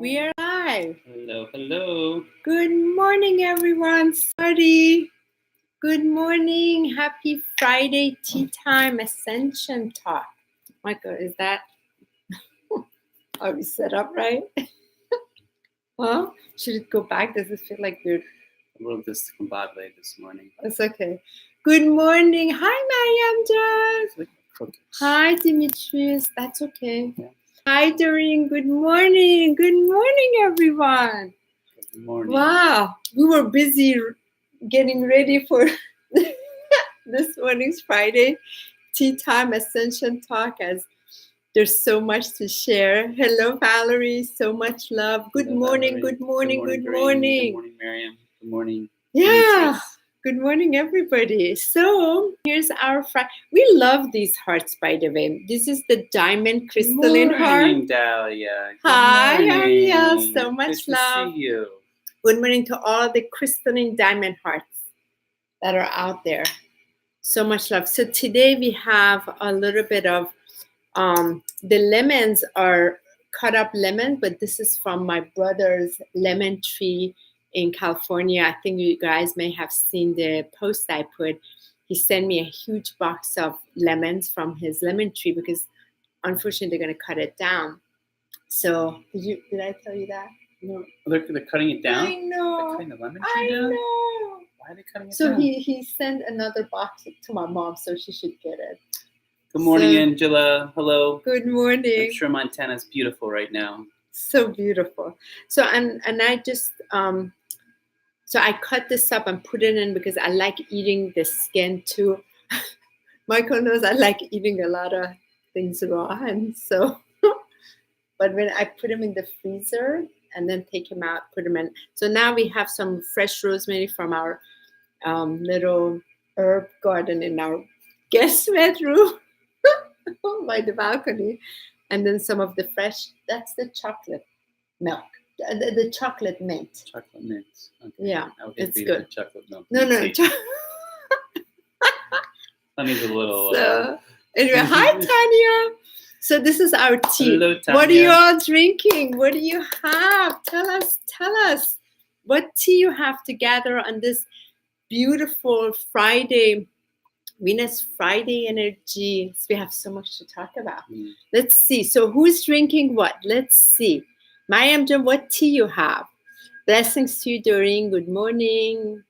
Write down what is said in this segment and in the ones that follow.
We are live. Hello, hello. Good morning, everyone. Sorry. Good morning. Happy Friday tea time Ascension talk. Michael, is that? Are we set up right? Huh? Should it go back? Does it feel like we're? I wrote this combate this morning. It's okay. Good morning. Hi, Mariam John. Hi, Demetrious. That's okay. Yeah. Hi, Doreen. Good morning. Good morning, everyone. Good morning. Wow, we were busy getting ready for this morning's Friday tea time Ascension talk, as there's so much to share. Hello, Valerie. So much love. Good morning. Good morning. Good morning. Good morning, Miriam. Good morning. Yeah. Demetrious. Good morning, everybody. So here's our we love these hearts, by the way. This is the diamond crystalline Good heart. morning, Dahlia. Good Hi, morning. Ariel. So much Good to love. see you. Good morning to all the crystalline diamond hearts that are out there. So much love. So today we have a little bit of the lemons are cut up lemon, but this is from my brother's lemon tree in California. I think you guys may have seen the post I put. He sent me a huge box of lemons from his lemon tree because unfortunately they're going to cut it down. So did I tell you that? No, they're cutting it down? I know. They're cutting the lemon tree down? know. Why are they cutting it So down? he sent another box to my mom, so she should get it. Good morning, Angela. Hello. Good morning. I'm sure Montana's beautiful right now. So beautiful. So and I just so I cut this up and put it in because I like eating the skin too. Michael knows I like eating a lot of things raw, and so but when I put them in the freezer and then take them out, put them in. So now we have some fresh rosemary from our little herb garden in our guest bedroom by the balcony, and then some of the fresh. That's the chocolate milk, the chocolate mint. Chocolate mint. Okay. Yeah, it's beat good. Chocolate milk. No. Honey's a little. So anyway, hi Tanya. So this is our tea. Hello, Tanya. What are you all drinking? What do you have? Tell us. What tea you have to gather on this beautiful Friday, Venus Friday energy. We have so much to talk about. Let's see. So who's drinking what? Let's see. Mayam Jam, what tea you have? Blessings to you, Doreen. Good morning.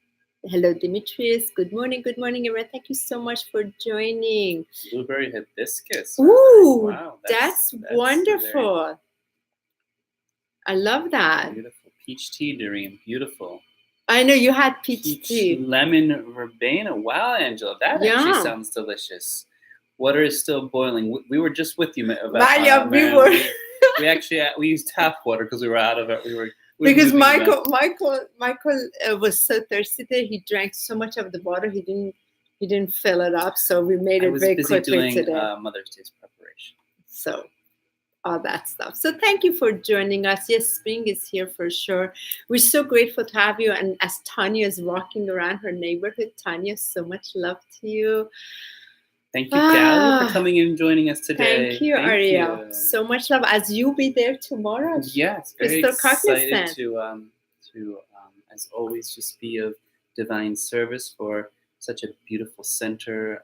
Hello, Demetrious. Good morning, everyone. Thank you so much for joining. Blueberry hibiscus. Ooh, wow, that's wonderful. I love that. Beautiful. Peach tea, Doreen. Beautiful. I know you had peach tea. Lemon verbena. Wow, Angela. That actually sounds delicious. Water is still boiling. We were just with you about we used tap water because we were out of it. Because Michael was so thirsty there. He drank so much of the water. He didn't fill it up. So we made it very quickly today. Mother's Day's preparation. So all that stuff. So thank you for joining us. Yes, spring is here for sure. We're so grateful to have you. And as Tanya is walking around her neighborhood, Tanya, so much love to you. Thank you, Callie, for coming in and joining us today. Thank you, Ariel. So much love. As you'll be there tomorrow. Yes, very excited to as always, just be of divine service for such a beautiful center.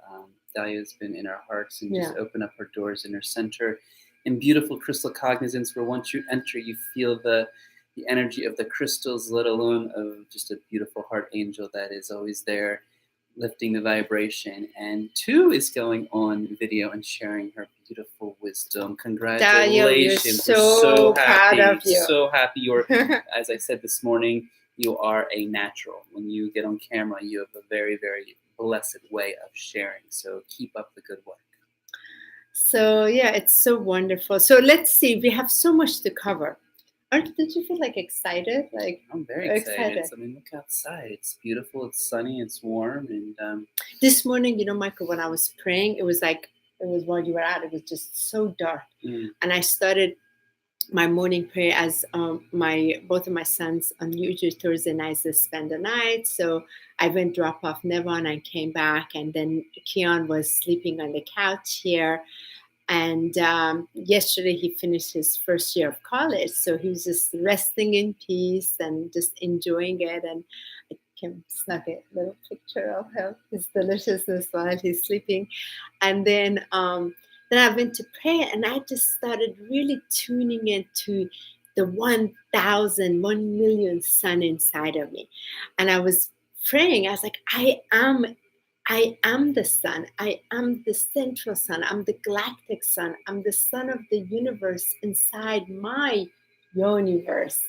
Dahlia's been in our hearts and just open up her doors in her center. In beautiful crystal cognizance, where once you enter, you feel the energy of the crystals, let alone of just a beautiful heart angel that is always there, lifting the vibration. And 2 is going on video and sharing her beautiful wisdom. Congratulations. Dahlia, we're so happy. Proud of you. So happy. You're, as I said this morning, you are a natural. When you get on camera, you have a very, very blessed way of sharing. So keep up the good work. So yeah, it's so wonderful. So let's see. We have so much to cover. Did you feel like excited? I'm very excited. I mean, look outside. It's beautiful. It's sunny. It's warm. And this morning, Michael, when I was praying, it was while you were out. It was just so dark, and I started my morning prayer as both of my sons on usually Thursday nights they spend the night. So I went drop off Nevon and came back, and then Keon was sleeping on the couch here. And yesterday he finished his first year of college. So he was just resting in peace and just enjoying it. And I can snug a little picture of him, his deliciousness while he's sleeping. And then I went to pray, and I just started really tuning into the 1,000, 1 million sun inside of me. And I was praying. I was like, I am the sun. I am the central sun. I'm the galactic sun. I'm the sun of the universe inside my universe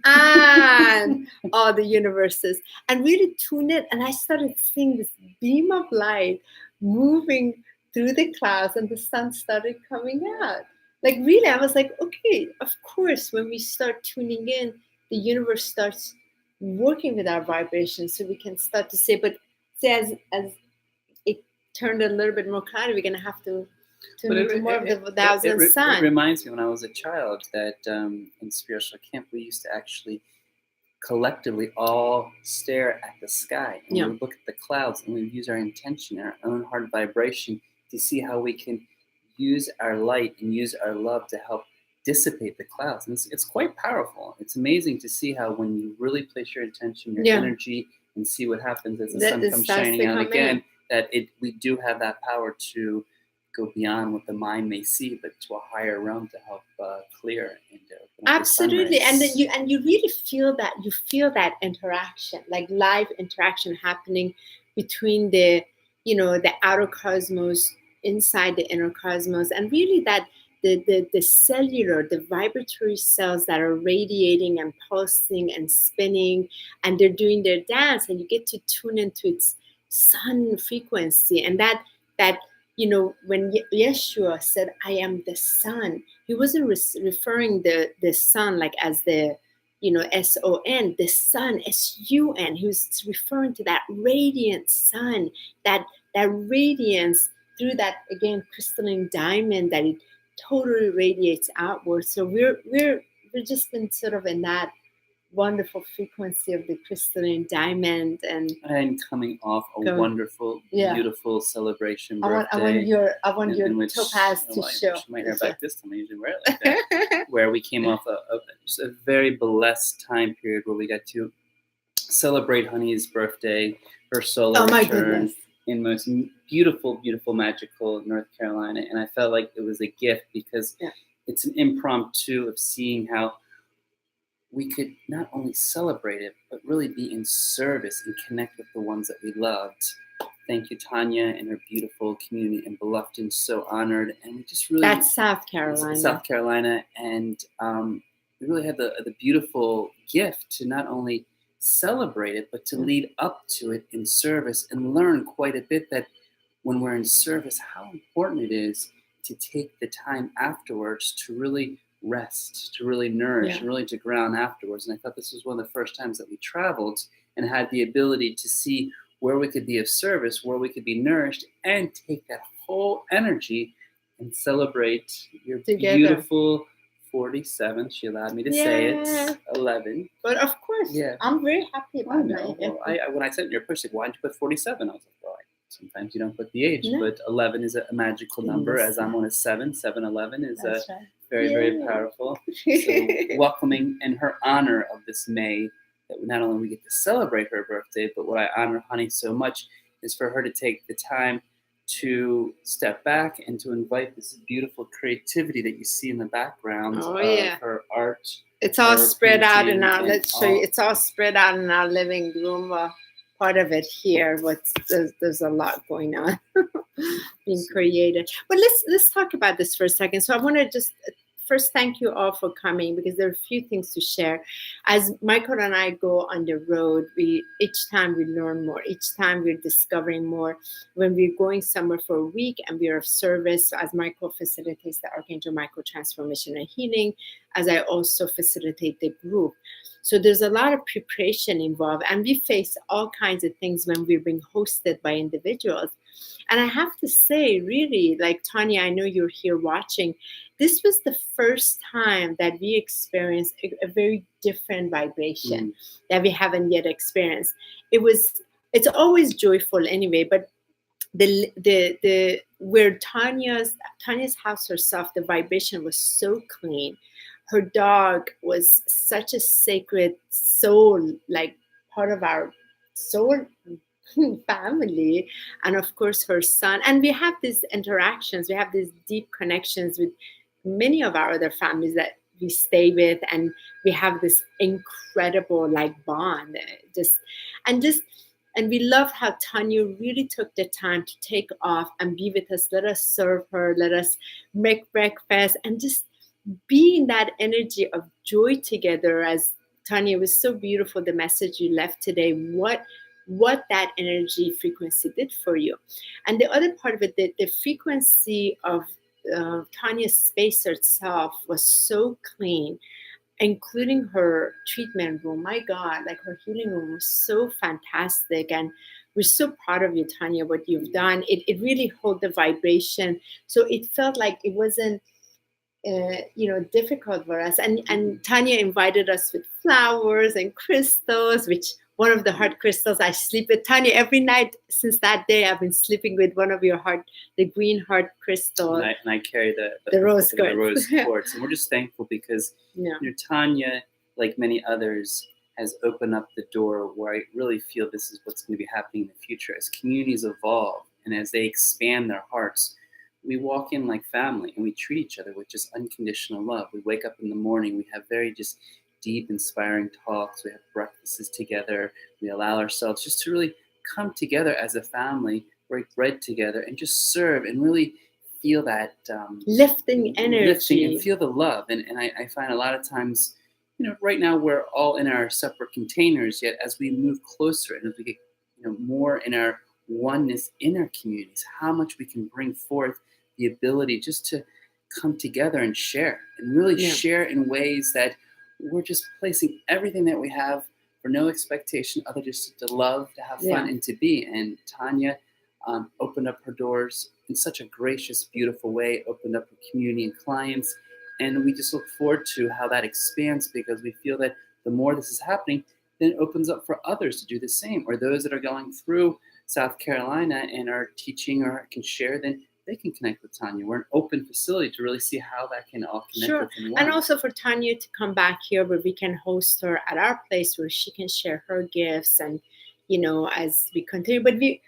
and all the universes. And really tune it. And I started seeing this beam of light moving through the clouds, and the sun started coming out. Like, really, I was like, okay, of course, when we start tuning in, the universe starts working with our vibrations, so we can start to say, but say as it turned a little bit more cloudy, we're going to have to tune into more of the thousand sun. It reminds me when I was a child that in spiritual camp, we used to actually collectively all stare at the sky, and we would look at the clouds, and we would use our intention, our own heart vibration, to see how we can use our light and use our love to help dissipate the clouds. And it's quite powerful. It's amazing to see how when you really place your intention, your energy, and see what happens as the sun comes shining out again, that we do have that power to go beyond what the mind may see, but to a higher realm to help clear and open up. Absolutely. And then you really feel that interaction, like live interaction happening between the outer cosmos, inside the inner cosmos, and really that the cellular, the vibratory cells that are radiating and pulsing and spinning, and they're doing their dance, and you get to tune into its sun frequency. And that when Yeshua said, I am the sun, he wasn't referring the sun like as the S-O-N, the sun, S-U-N. He was referring to that radiant sun, that radiance through that, again, crystalline diamond, that it totally radiates outward. So we're just been sort of in that wonderful frequency of the crystalline diamond, and coming off a wonderful, beautiful celebration birthday. I want your topaz to show. She might have back this time. I usually wear it like that. Where we came off just a very blessed time period where we got to celebrate Honey's birthday, her solar return in most beautiful, beautiful, magical North Carolina. And I felt like it was a gift because it's an impromptu of seeing how we could not only celebrate it, but really be in service and connect with the ones that we loved. Thank you, Tanya, and her beautiful community in Bluffton. So honored. And we just really... That's South Carolina. South Carolina. And we really had the beautiful gift to not only celebrate it, but to lead up to it in service and learn quite a bit that when we're in service, how important it is to take the time afterwards to really rest, to really nourish, and really to ground afterwards. And I thought this was one of the first times that we traveled and had the ability to see where we could be of service, where we could be nourished, and take that whole energy and celebrate your beautiful 47. She allowed me to say it. 11. But of course, I'm very happy about that. Well, when I said in your push, like, why did you put 47? I was like, well, sometimes you don't put the age, but 11 is a magical number, as I'm on a 7. 7-11 is very, very powerful. So welcoming in her honor of this May, that not only we get to celebrate her birthday, but what I honor Honey so much is for her to take the time to step back and to invite this beautiful creativity that you see in the background of her art. It's all spread out in our, let's show you, it's all spread out in our living room. Part of it here, there's a lot going on being created. But let's talk about this for a second. So I want to just first thank you all for coming, because there are a few things to share. As Michael and I go on the road, each time we learn more. Each time we're discovering more. When we're going somewhere for a week and we're of service, so as Michael facilitates the Archangel Michael Transformation and Healing, as I also facilitate the group. So there's a lot of preparation involved, and we face all kinds of things when we're being hosted by individuals. And I have to say, really, like Tanya, I know you're here watching, this was the first time that we experienced a very different vibration that we haven't yet experienced. It's always joyful anyway, but the where Tanya's house herself, the vibration was so clean. Her dog was such a sacred soul, like part of our soul family, and of course her son. And we have these interactions, we have these deep connections with many of our other families that we stay with, and we have this incredible like bond, and we love how Tanya really took the time to take off and be with us, let us serve her, let us make breakfast, and just be in that energy of joy together. As Tanya, was so beautiful, the message you left today, what that energy frequency did for you. And the other part of it, the frequency of Tanya's space itself was so clean, including her treatment room. My God, like her healing room was so fantastic. And we're so proud of you, Tanya, what you've done. It really held the vibration. So it felt like it wasn't difficult for us. And Tanya invited us with flowers and crystals, which one of the heart crystals I sleep with. Tanya, every night since that day, I've been sleeping with one of your heart, the green heart crystal. And I carry the rose quartz. The rose quartz. And we're just thankful because Tanya, like many others, has opened up the door where I really feel this is what's going to be happening in the future. As communities evolve and as they expand their hearts, we walk in like family and we treat each other with just unconditional love. We wake up in the morning, we have very just deep, inspiring talks. We have breakfasts together. We allow ourselves just to really come together as a family, break bread together, and just serve and really feel that lifting energy. Lifting and feel the love. And I find a lot of times, right now we're all in our separate containers, yet as we move closer and as we get more in our oneness in our communities, how much we can bring forth the ability just to come together and share and really share in ways that we're just placing everything that we have for no expectation other just to love, to have fun, and to be. And Tanya opened up her doors in such a gracious, beautiful way, opened up her community and clients. And we just look forward to how that expands, because we feel that the more this is happening, then it opens up for others to do the same, or those that are going through South Carolina and are teaching or can share, then they can connect with Tanya. We're an open facility to really see how that can all connect within one. And also for Tanya to come back here where we can host her at our place where she can share her gifts, and as we continue. But we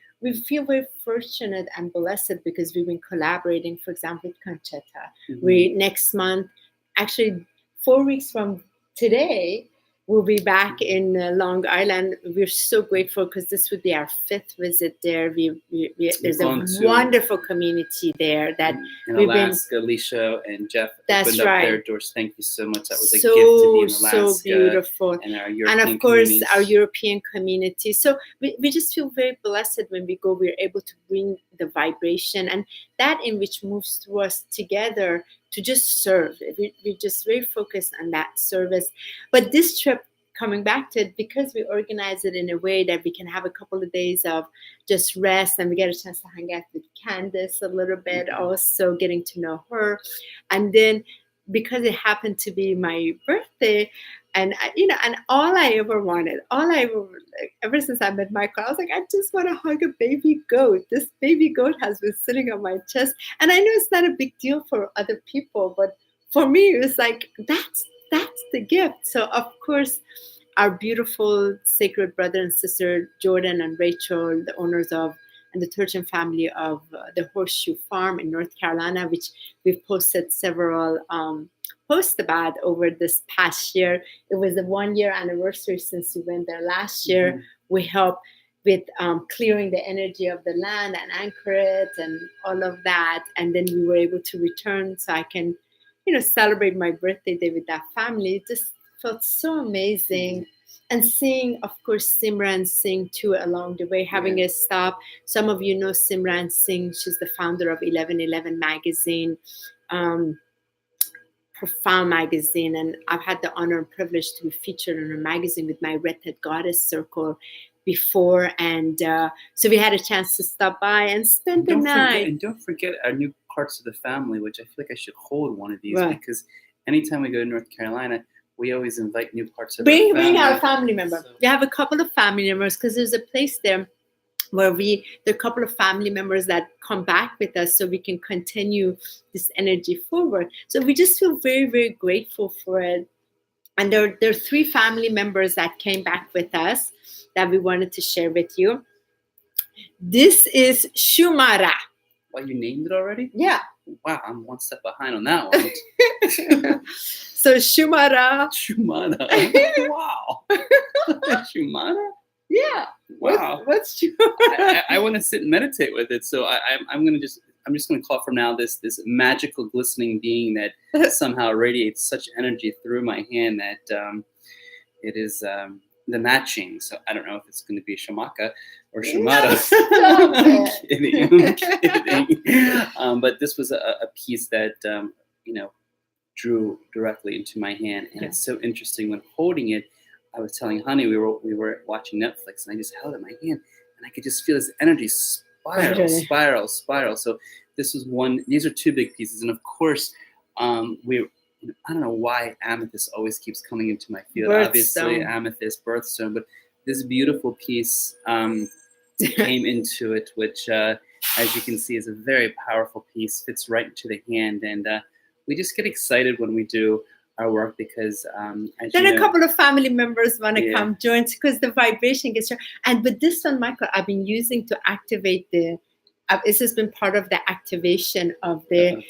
feel very fortunate and blessed because we've been collaborating, for example, with Conchetta. Mm-hmm. We next month, actually 4 weeks from today, we'll be back in Long Island. We're so grateful because this would be our 5th visit there. There's a wonderful community there that in Alaska. Alicia and Jeff opened up their doors. Thank you so much. That was a gift to be in Alaska. So beautiful. And our European and of course, our European community. So we just feel very blessed when we go. We're able to bring the vibration and that in which moves through us together to just serve. We're just very focused on that service. But this trip, coming back to it, because we organize it in a way that we can have a couple of days of just rest, and we get a chance to hang out with Candace a little bit, also getting to know her. And then because it happened to be my birthday, and and all I ever wanted, ever since I met Michael, I was like, I just want to hug a baby goat. This baby goat has been sitting on my chest, and I know it's not a big deal for other people, but for me, it was like that's the gift. So of course, our beautiful sacred brother and sister Jordan and Rachel, the owners of and the Turchin family of the Horseshoe Farm in North Carolina, which we've posted several posts about over this past year. It was the 1-year anniversary since we went there last year. Mm-hmm. We helped with clearing the energy of the land and anchor it and all of that. And then we were able to return so I can, celebrate my birthday day with that family. It just felt so amazing. Mm-hmm. And seeing, of course, Simran Singh too along the way, having a stop. Some of you know Simran Singh. She's the founder of 1111 magazine, profound magazine. And I've had the honor and privilege to be featured in her magazine with my Red Head Goddess Circle before. And so we had a chance to stop by and spend the night. And don't forget our new parts of the family, which I feel like I should hold one of these, because anytime we go to North Carolina, we always invite new parts of our family. Bring our family member. So. We have a couple of family members because there's a place there where there are a couple of family members that come back with us so we can continue this energy forward. So we just feel very, very grateful for it. And there are 3 family members that came back with us that we wanted to share with you. This is Shumara. Well, you named it already? Yeah. Wow, I'm one step behind on that one. So Shumara. Shumara. Wow. Shumara? Yeah. Wow. What's Shumara? I want to sit and meditate with it. So I'm just going to call from now this magical glistening being that somehow radiates such energy through my hand that it is the matching. So I don't know if it's going to be Shamaka or Shamata. I'm kidding. But this was a piece that drew directly into my hand, and it's so interesting when holding it. I was telling Honey we were watching Netflix, and I just held it in my hand, and I could just feel this energy spiral. So this was one. These are 2 big pieces, and of course, I don't know why amethyst always keeps coming into my field. Obviously, amethyst, birthstone, but this beautiful piece came into it, which, as you can see, is a very powerful piece. Fits right into the hand, and we just get excited when we do our work because then a couple of family members want to come join because the vibration gets strong. And with this one, Michael, I've been using to activate this has been part of the activation of the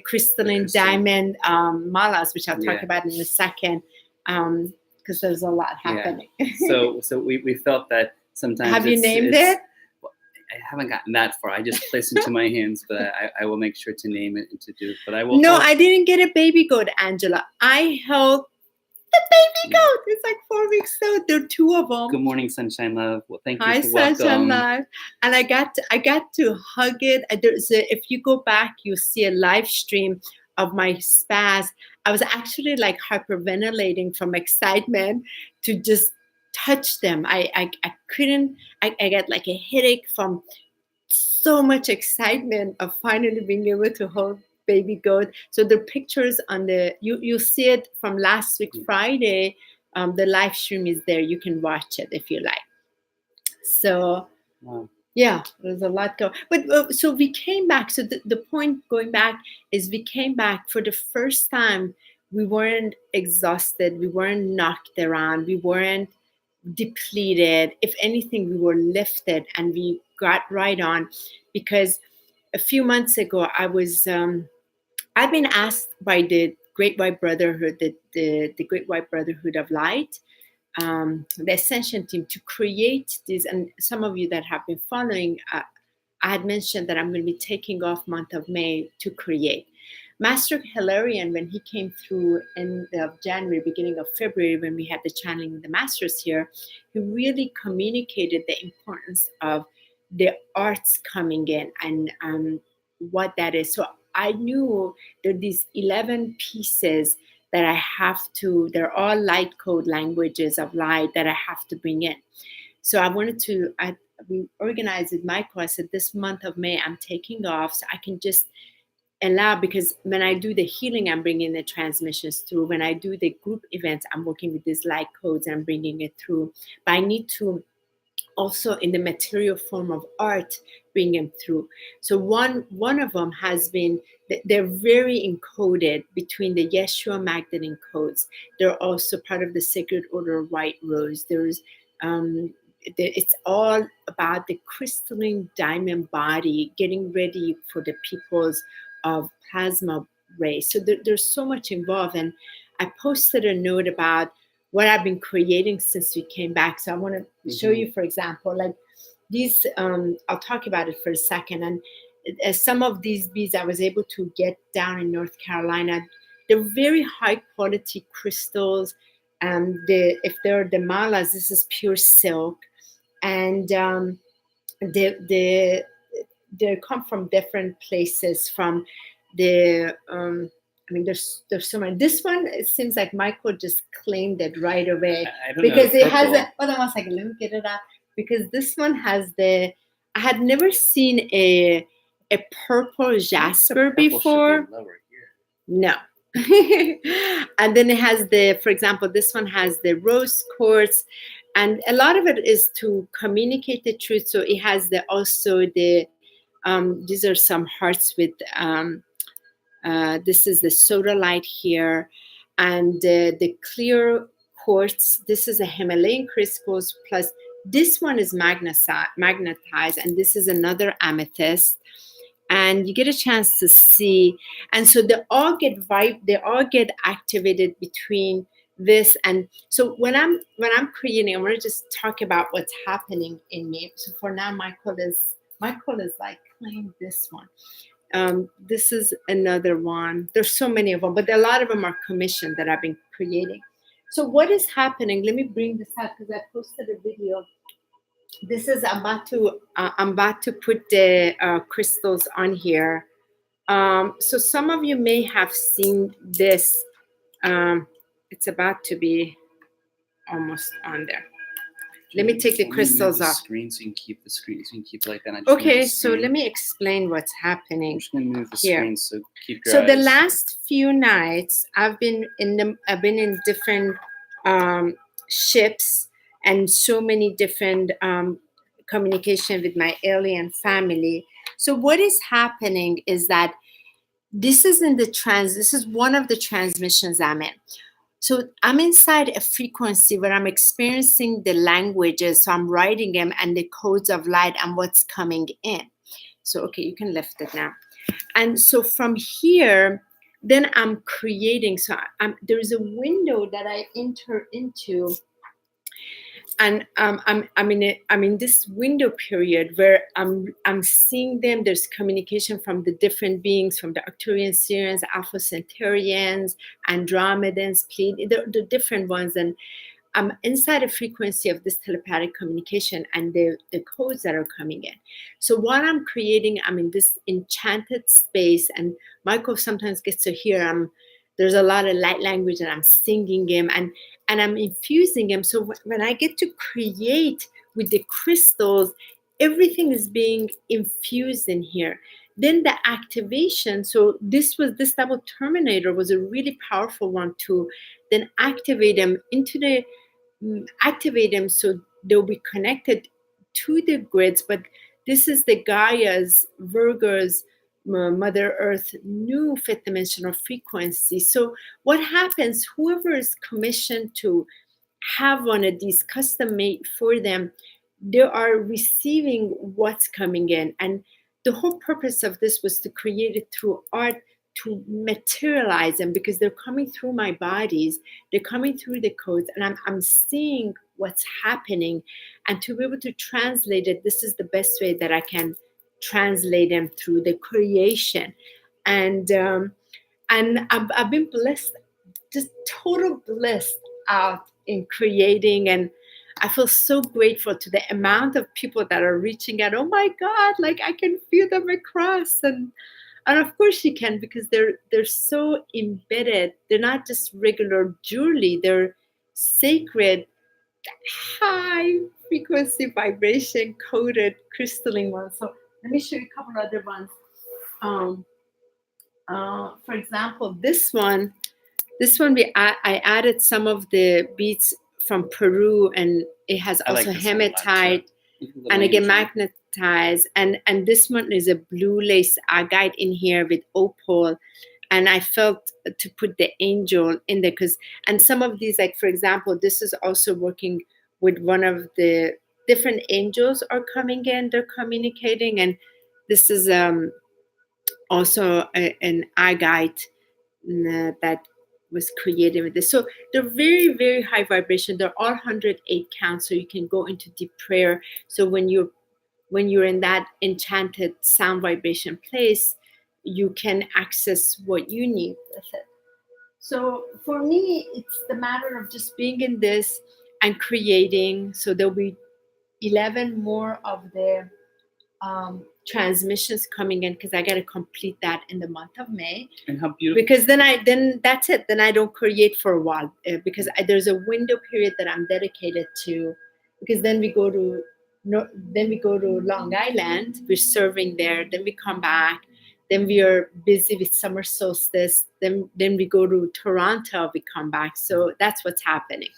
crystalline diamond malas, which I'll talk about in a second, because there's a lot happening. So we felt that sometimes. Have you named it? I haven't gotten that far. I just placed it into my hands, but I will make sure to name it and to do. But I will. No, I didn't get a baby goat, Angela. I held the baby goat. It's like 4 weeks old. There are 2 of them. Good morning, Sunshine Love. Well, thank you. Hi, Sunshine Love. And I got to hug it. If you go back, you'll see a live stream of my spaz. I was actually like hyperventilating from excitement to just touch them. I couldn't. I got like a headache from so much excitement of finally being able to hold baby goat. So the pictures on you'll see it from last week Friday. The live stream is there. You can watch it if you like. So yeah, there's a lot going. But so we came back. So the point going back is we came back for the first time. We weren't exhausted. We weren't knocked around. We weren't depleted. If anything, we were lifted and we got right on, because a few months ago I've been asked by the Great White Brotherhood, the Great White Brotherhood of Light, the Ascension team, to create this. And some of you that have been following, I had mentioned that I'm going to be taking off month of May to create. Master Hilarion, when he came through end of January, beginning of February, when we had the channeling of the masters here, he really communicated the importance of the arts coming in and what that is. So I knew there are these 11 pieces that I have to, they're all light code languages of light that I have to bring in. So I wanted to, we organized with Michael. I said, this month of May, I'm taking off so I can just allow, because when I do the healing, I'm bringing the transmissions through. When I do the group events, I'm working with these light codes and I'm bringing it through. But I need to also, in the material form of art, bring them through. So one of them has been, they're very encoded between the Yeshua Magdalene codes. They're also part of the Sacred Order of White Rose. There's it's all about the crystalline diamond body, getting ready for the peoples of plasma rays. So there's so much involved. And I posted a note about what I've been creating since we came back. So I want to show you, for example, like these, I'll talk about it for a second. And some of these beads I was able to get down in North Carolina. They're very high quality crystals. If they're the malas, this is pure silk. And they come from different places, from the I mean, there's so many. This one, it seems like Michael just claimed it right away, because it has a. Hold on one second, let me get it out. Because this one has I had never seen a purple jasper before. No. And then it has for example, this one has the rose quartz, And a lot of it is to communicate the truth. So it has these are some hearts with, this is the soda light here, and the clear quartz. This is a Himalayan crystals, plus this one is magnetized, and this is another amethyst. And you get a chance to see, and so they all get activated between this. And so when I'm creating, I want to just talk about what's happening in me. So for now, Michael is like playing this one. This is another one. There's so many of them, but a lot of them are commissioned that I've been creating. So what is happening? Let me bring this out because I posted a video. This is I'm about to put the crystals on here. So some of you may have seen this. It's about to be almost on there. Let me take the crystals off. Screen so you can keep the screen. So you can keep like that. Okay, so let me explain what's happening. I'm just gonna move the here. screen, so keep your So eyes. the last few nights, I've been in different ships and so many different communication with my alien family. So what is happening is that this is one of the transmissions I'm in. So I'm inside a frequency where I'm experiencing the languages. So I'm writing them and the codes of light and what's coming in. So, okay, you can lift it now. And so from here, then I'm creating. So there is a window that I enter into. And I'm in this window period where I'm seeing them. There's communication from the different beings, from the Arcturian, Sirians, Alpha Centaurians, Andromedans, the different ones. And I'm inside a frequency of this telepathic communication and the codes that are coming in. So while I'm creating, I'm in this enchanted space, and Michael sometimes gets to hear there's a lot of light language, and I'm singing him and I'm infusing them. So when I get to create with the crystals, everything is being infused in here. Then the activation. So this double terminator was a really powerful one to then activate them so they'll be connected to the grids. But this is the Gaia's, Virgo's, Mother Earth, new fifth dimensional frequency. So what happens, whoever is commissioned to have one of these custom made for them, they are receiving what's coming in. And the whole purpose of this was to create it through art, to materialize them, because they're coming through my bodies, they're coming through the codes, and I'm seeing what's happening. And to be able to translate it, this is the best way that I can translate them through the creation. And I've been blessed, just total bliss out in creating. And I feel so grateful to the amount of people that are reaching out. Oh my God, like I can feel them across. And of course you can, because they're so embedded. They're not just regular jewelry, they're sacred, high frequency vibration coded crystalline ones. So let me show you a couple other ones. For example, this one I added some of the beads from Peru, and it has also hematite and again magnetized. And this one is a blue lace agate in here with opal. And I felt to put the angel in there and some of these, like for example, this is also working with one of the different angels are coming in, they're communicating. And this is also an agate that was created with this. So they're very, very high vibration. They're all 108 counts, so you can go into deep prayer. So when you're in that enchanted sound vibration place, you can access what you need with it. So for me, it's the matter of just being in this and creating. So there'll be 11 more of the transmissions coming in, because I got to complete that in the month of May. And how beautiful! Because then that's it. Then I don't create for a while, because there's a window period that I'm dedicated to. Because then we go to Long Island. We're serving there. Then we come back. Then we are busy with summer solstice. Then we go to Toronto. We come back. So that's what's happening.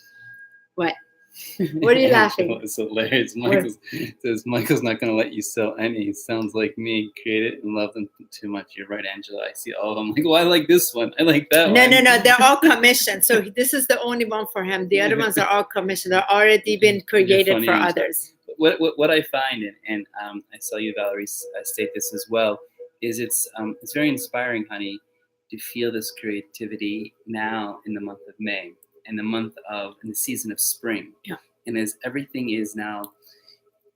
What? What are you laughing? It's hilarious. Michael says, Michael's not going to let you sell any. Sounds like me. Create it and love them too much. You're right, Angela. I see all of them. Like, well, I like this one. I like that one. No. They're all commissioned. So this is the only one for him. The other ones are all commissioned. They're already been created for others. What I find, and I saw you, Valerie, state this as well, is it's very inspiring, honey, to feel this creativity now in the month of May, in the season of spring. Yeah. And as everything is now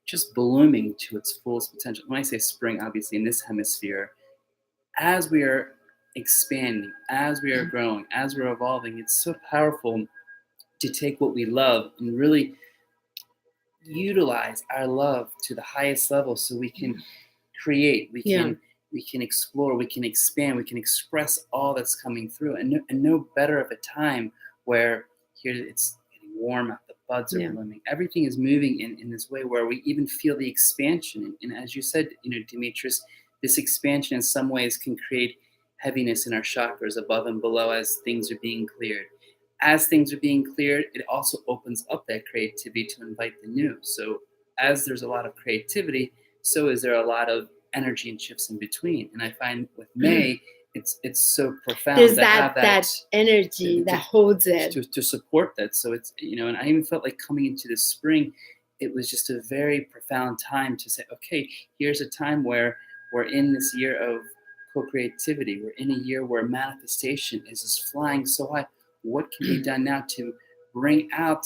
just blooming to its fullest potential. When I say spring, obviously in this hemisphere, as we are expanding, as we are growing, as we're evolving, it's so powerful to take what we love and really utilize our love to the highest level, so we can create, we can explore, we can expand, we can express all that's coming through, and no better of a time where here it's getting warm out, the buds are blooming, everything is moving in this way where we even feel the expansion. And as you said, Demetrious, this expansion in some ways can create heaviness in our chakras above and below as things are being cleared. As things are being cleared, it also opens up that creativity to invite the new. So as there's a lot of creativity, so is there a lot of energy and shifts in between. And I find with May, it's so profound. There's that energy that holds it. To support that. So it's, and I even felt like coming into this spring, it was just a very profound time to say, okay, here's a time where we're in this year of co-creativity. We're in a year where manifestation is just flying so high. What can be done now to bring out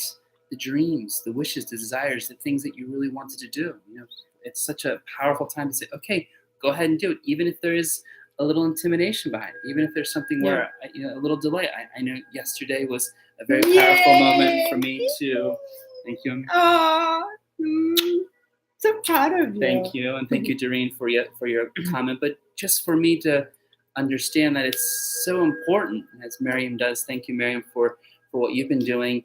the dreams, the wishes, the desires, the things that you really wanted to do? It's such a powerful time to say, okay, go ahead and do it. Even if there is a little intimidation behind it, even if there's something where, a little delay. I know yesterday was a very powerful moment for me too. Thank you. Oh, so proud of you. Thank you. And thank you, Doreen, for your comment. But just for me to understand that it's so important, as Miriam does. Thank you, Miriam, for what you've been doing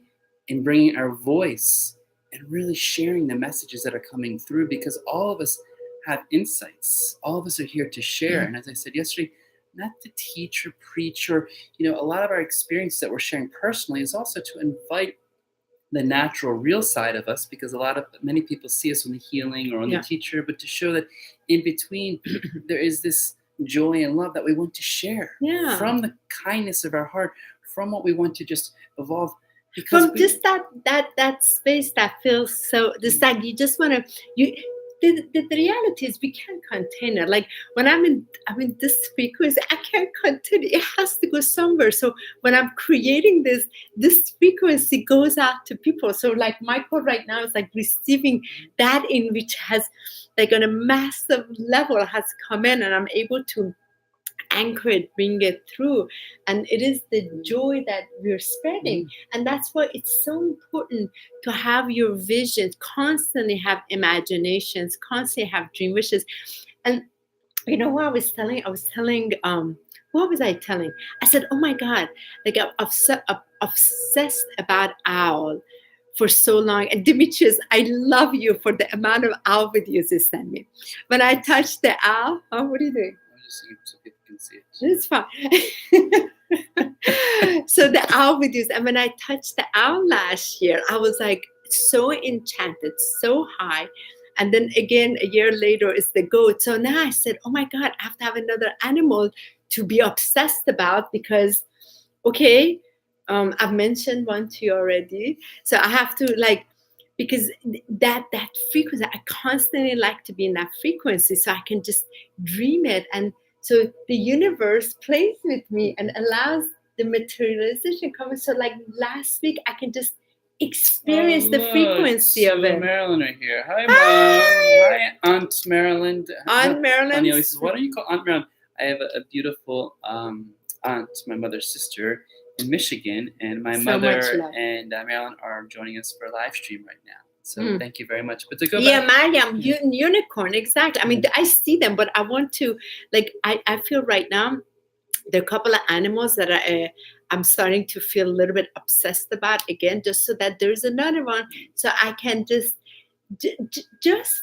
in bringing our voice and really sharing the messages that are coming through, because all of us have insights. All of us are here to share. And as I said yesterday, not to teach or preach or, a lot of our experience that we're sharing personally is also to invite the natural, real side of us, because many people see us on the healing or on the teacher, but to show that in between there is this joy and love that we want to share from the kindness of our heart, from what we want to just evolve. Because from just that space that feels so, just that you just want to, the reality is we can't contain it. Like when I'm in this frequency, I can't contain it. It has to go somewhere. So when I'm creating this frequency goes out to people. So like Michael right now is like receiving that in which has like on a massive level has come in, and I'm able to anchor it, bring it through, and it is the joy that we're spreading. And that's why it's so important to have your visions, constantly have imaginations, constantly have dream wishes. And what I was telling what was I telling? I said, oh my God, like I'm obsessed about owl for so long. And Demetrious, I love you for the amount of owl videos you send me. When I touch the owl, what are you doing? I'm just saying so people can see it. It's fine. So the owl videos, and when I touched the owl last year, I was like so enchanted, so high. And then again, a year later, it's the goat. So now I said, oh my God, I have to have another animal to be obsessed about, because, okay, I've mentioned one to you already. So I have to because that frequency, I constantly like to be in that frequency so I can just dream it. And so the universe plays with me and allows the materialization coming. So like last week, I can just experience the frequency of it. Marilyn are here. Hi, Mom. Hi, Aunt Marilyn. Aunt Marilyn. Honey always says, why don't you call Aunt Marilyn? I have a beautiful aunt, my mother's sister, in Michigan, and my mother and Marilyn are joining us for a live stream right now. So thank you very much. But to go back, Mariam, unicorn, exactly. I mean, I see them, but I want to, I feel right now, there are a couple of animals that I'm starting to feel a little bit obsessed about again, just so that there's another one, so I can just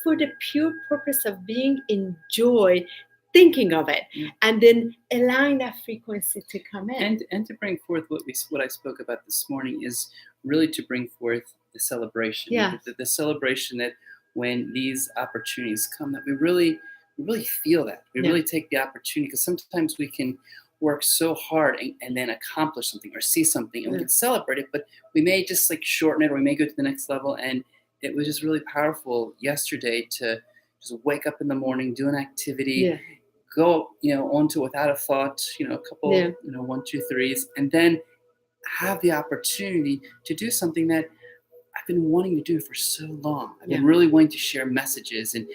for the pure purpose of being in joy, thinking of it, and then allowing that frequency to come in. And to bring forth what I spoke about this morning is really to bring forth the celebration. Yeah. The celebration that when these opportunities come, that we really feel that. We really take the opportunity, because sometimes we can work so hard and then accomplish something or see something, and we can celebrate it, but we may just like shorten it, or we may go to the next level. And it was just really powerful yesterday to just wake up in the morning, do an activity, go, onto without a thought, a couple, 1, 2, 3s, and then have the opportunity to do something that I've been wanting to do for so long. I've been really wanting to share messages and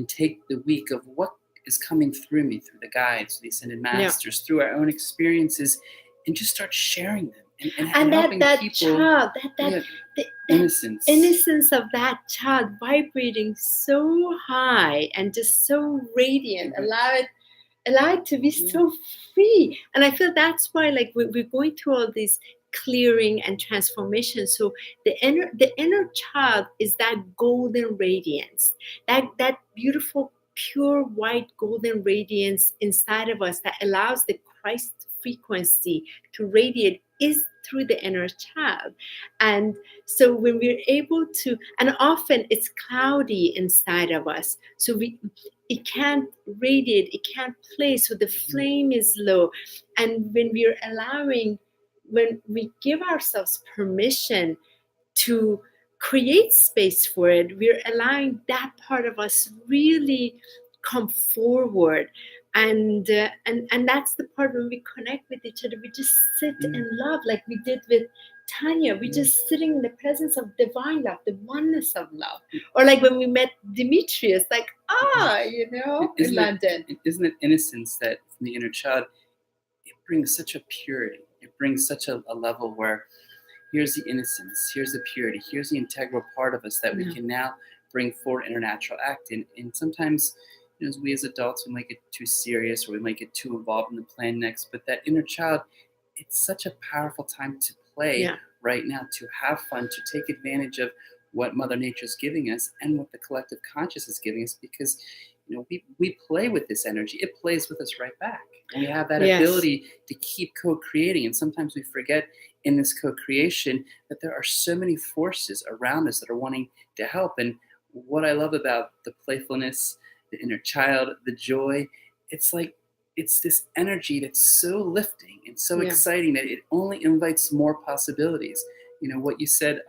take the week of what is coming through me, through the guides, the ascended masters, through our own experiences, and just start sharing them and helping that people. Child, the innocence of that child vibrating so high and just so radiant, allow it to be so free. And I feel that's why, like, we're going through all these clearing and transformation. So the inner child is that golden radiance, that beautiful pure white golden radiance inside of us that allows the Christ frequency to radiate, is through the inner child. And so when we're able to, and often it's cloudy inside of us, so it can't radiate, it can't play, so the flame is low. And when we give ourselves permission to create space for it, we're allowing that part of us really come forward. And that's the part when we connect with each other, we just sit in love, like we did with Tanya. We're just sitting in the presence of divine love, the oneness of love. Or like when we met Demetrious, like, in London. Isn't it innocence that from the inner child, it brings such a purity. It brings such a level where here's the innocence, here's the purity, here's the integral part of us that we can now bring forward in our natural act. And sometimes, as we as adults, we might get too serious, or we might get too involved in the plan next. But that inner child, it's such a powerful time to play right now, to have fun, to take advantage of what Mother Nature is giving us and what the collective consciousness is giving us, because we play with this energy. It plays with us right back. And we have that ability to keep co-creating. And sometimes we forget in this co-creation that there are so many forces around us that are wanting to help. And what I love about the playfulness, the inner child, the joy, it's like, it's this energy that's so lifting and so exciting that it only invites more possibilities. What you said,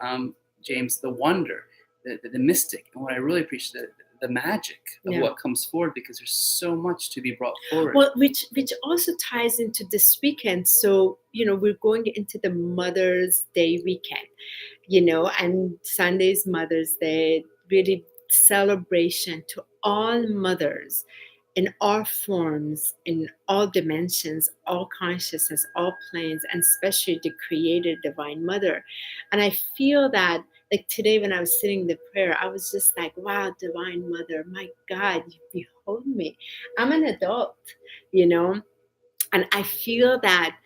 James, the wonder, the mystic, and what I really appreciate, the magic of what comes forward, because there's so much to be brought forward. Well, which also ties into this weekend. So, we're going into the Mother's Day weekend, and Sunday's Mother's Day, really celebration to all mothers in all forms, in all dimensions, all consciousness, all planes, and especially the created divine mother. And I feel that, like today when I was sitting in the prayer, I was just like, wow, divine mother, my God, you behold me. I'm an adult, and I feel that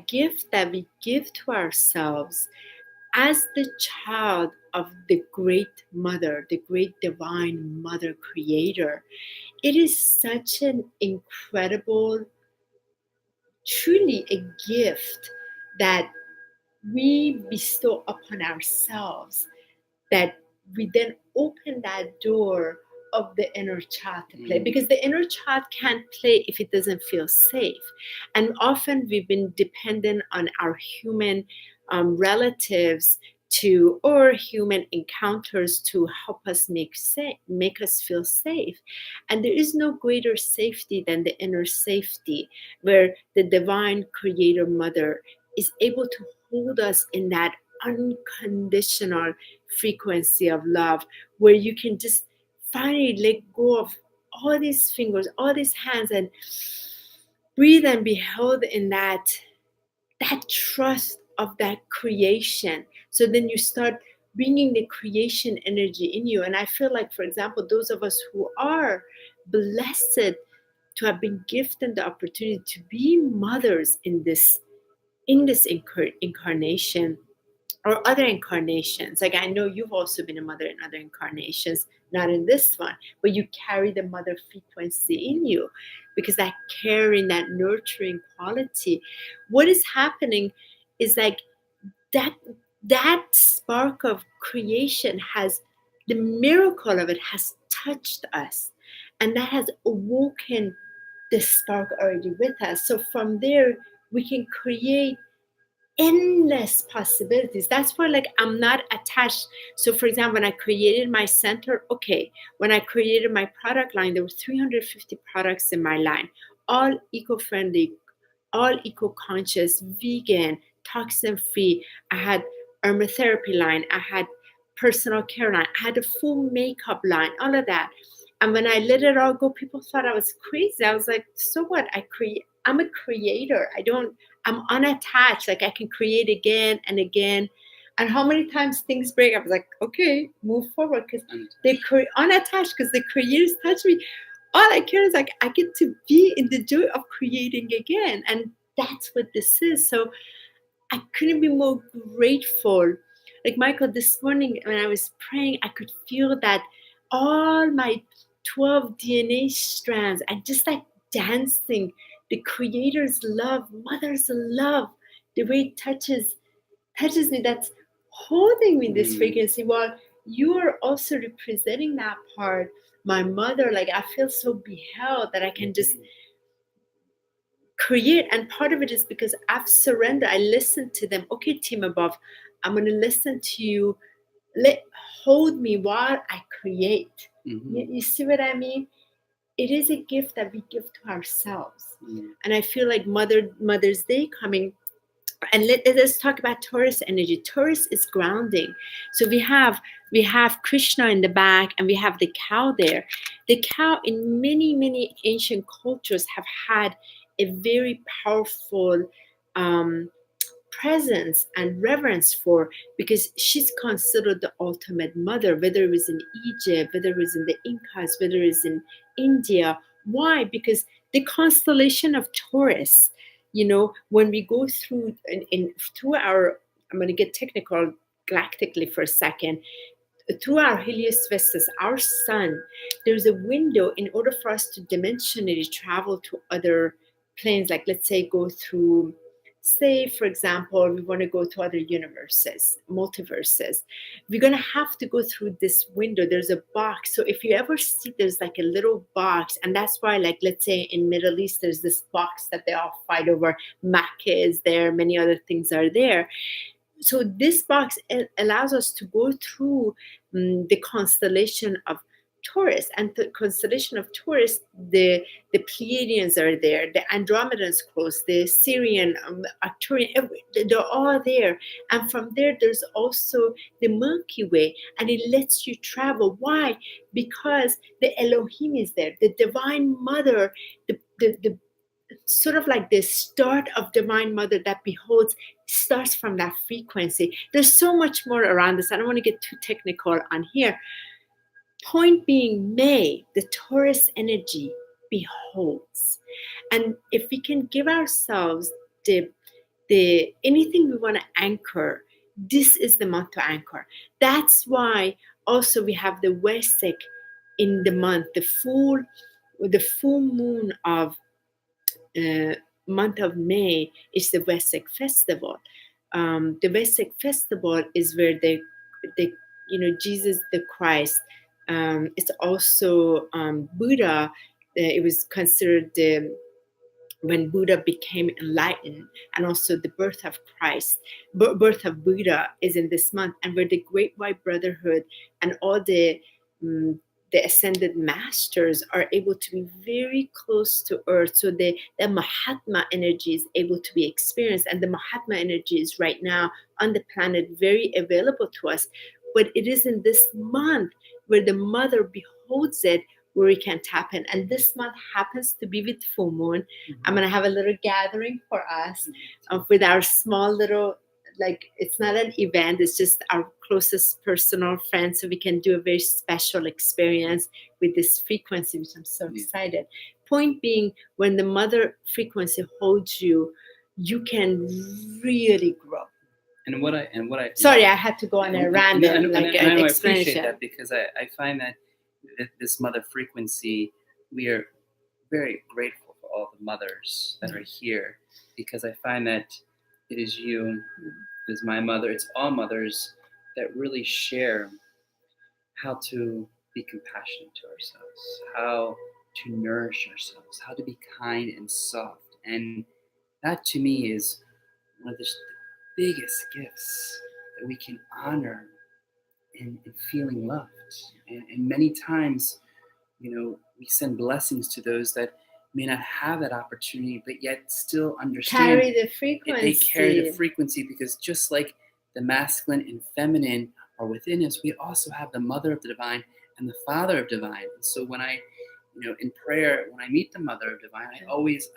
gift that we give to ourselves as the child of the great mother, the great divine mother creator, it is such an incredible, truly a gift that we bestow upon ourselves, that we then open that door of the inner child to play, because the inner child can't play if it doesn't feel safe. And often we've been dependent on our human relatives or human encounters to help us make us feel safe. And there is no greater safety than the inner safety, where the divine creator mother is able to hold us in that unconditional frequency of love, where you can just finally let go of all these fingers, all these hands, and breathe and be held in that trust of that creation. So then you start bringing the creation energy in you. And I feel like, for example, those of us who are blessed to have been gifted the opportunity to be mothers in this incarnation, or other incarnations. Like, I know you've also been a mother in other incarnations, not in this one, but you carry the mother frequency in you, because that caring, that nurturing quality, what is happening is like that spark of creation has, the miracle of it has touched us, and that has awoken the spark already with us. So from there we can create endless possibilities. That's why, like, I'm not attached. So for example, when I created my center, okay, when I created my product line, there were 350 products in my line, all eco-friendly, all eco-conscious, vegan, toxin-free. I had aromatherapy line, I had personal care line, I had a full makeup line, all of that. And when I let it all go, people thought I was crazy. I was like, so what? I'm a creator. I'm unattached. Like, I can create again and again. And how many times things break, I was like, okay, move forward, because they unattached, because the creators touch me. All I care is, like, I get to be in the joy of creating again. And that's what this is. So I couldn't be more grateful. Like, Michael, this morning when I was praying, I could feel that all my 12 DNA strands, I just like dancing. The Creator's love, Mother's love, the way it touches me, that's holding me in this frequency. While you are also representing that part, my mother, like, I feel so beheld that I can just create. And part of it is because I've surrendered. I listen to them. Okay, team above, I'm going to listen to you. Hold me while I create. You see what I mean? It is a gift that we give to ourselves. And I feel like Mother's Day coming. And let's talk about Taurus energy. Taurus is grounding. So we have Krishna in the back, and we have the cow there. The cow in many ancient cultures have had a very powerful presence and reverence for, because she's considered the ultimate mother, whether it was in Egypt, whether it was in the Incas, whether it was in India. Why? Because the constellation of Taurus, when we go through through our, I'm going to get technical galactically for a second, through our heliospherics, our sun, there's a window in order for us to dimensionally travel to other planes. Like, let's say, go through, say, for example, we want to go to other universes, multiverses. We're going to have to go through this window. There's a box. So if you ever see, there's like a little box. And that's why, like, let's say in Middle East, there's this box that they all fight over. Makkah is there. Many other things are there. So this box allows us to go through the constellation of Taurus. And the constellation of Taurus, the Pleiadians are there, the Andromedans close, the Syrian, Arcturian, they're all there. And from there, there's also the Milky Way, and it lets you travel. Why? Because the Elohim is there, the Divine Mother, the sort of like the start of Divine Mother that beholds starts from that frequency. There's so much more around this. I don't want to get too technical on here. Point being, May, the Taurus energy beholds. And if we can give ourselves the anything we want to anchor, this is the month to anchor. That's why also we have the Vesak in the month, the full moon of month of May is the Vesak festival. The Vesak festival is where the Jesus the Christ. It's also Buddha. It was considered when Buddha became enlightened, and also the birth of Christ, birth of Buddha is in this month, and where the Great White Brotherhood and all the ascended masters are able to be very close to earth. So the Mahatma energy is able to be experienced, and the Mahatma energy is right now on the planet very available to us. But it is in this month where the mother beholds it, where we can tap in. And this month happens to be with full moon. I'm going to have a little gathering for us with our small little, like, it's not an event, it's just our closest personal friends, so we can do a very special experience with this frequency, which I'm so excited. Point being, when the mother frequency holds you, you can really grow. And what I sorry, I had to go on a random explanation. I appreciate that, because I find that this mother frequency, we are very grateful for all the mothers that are here, because I find that it is you is my mother. It's all mothers that really share how to be compassionate to ourselves, how to nourish ourselves, how to be kind and soft. And that to me is one of the biggest gifts that we can honor in feeling loved. And many times, we send blessings to those that may not have that opportunity, but yet still understand carry the frequency. They carry the frequency, because just like the masculine and feminine are within us, we also have the mother of the divine and the father of divine. And so when I, in prayer, when I meet the mother of divine, I always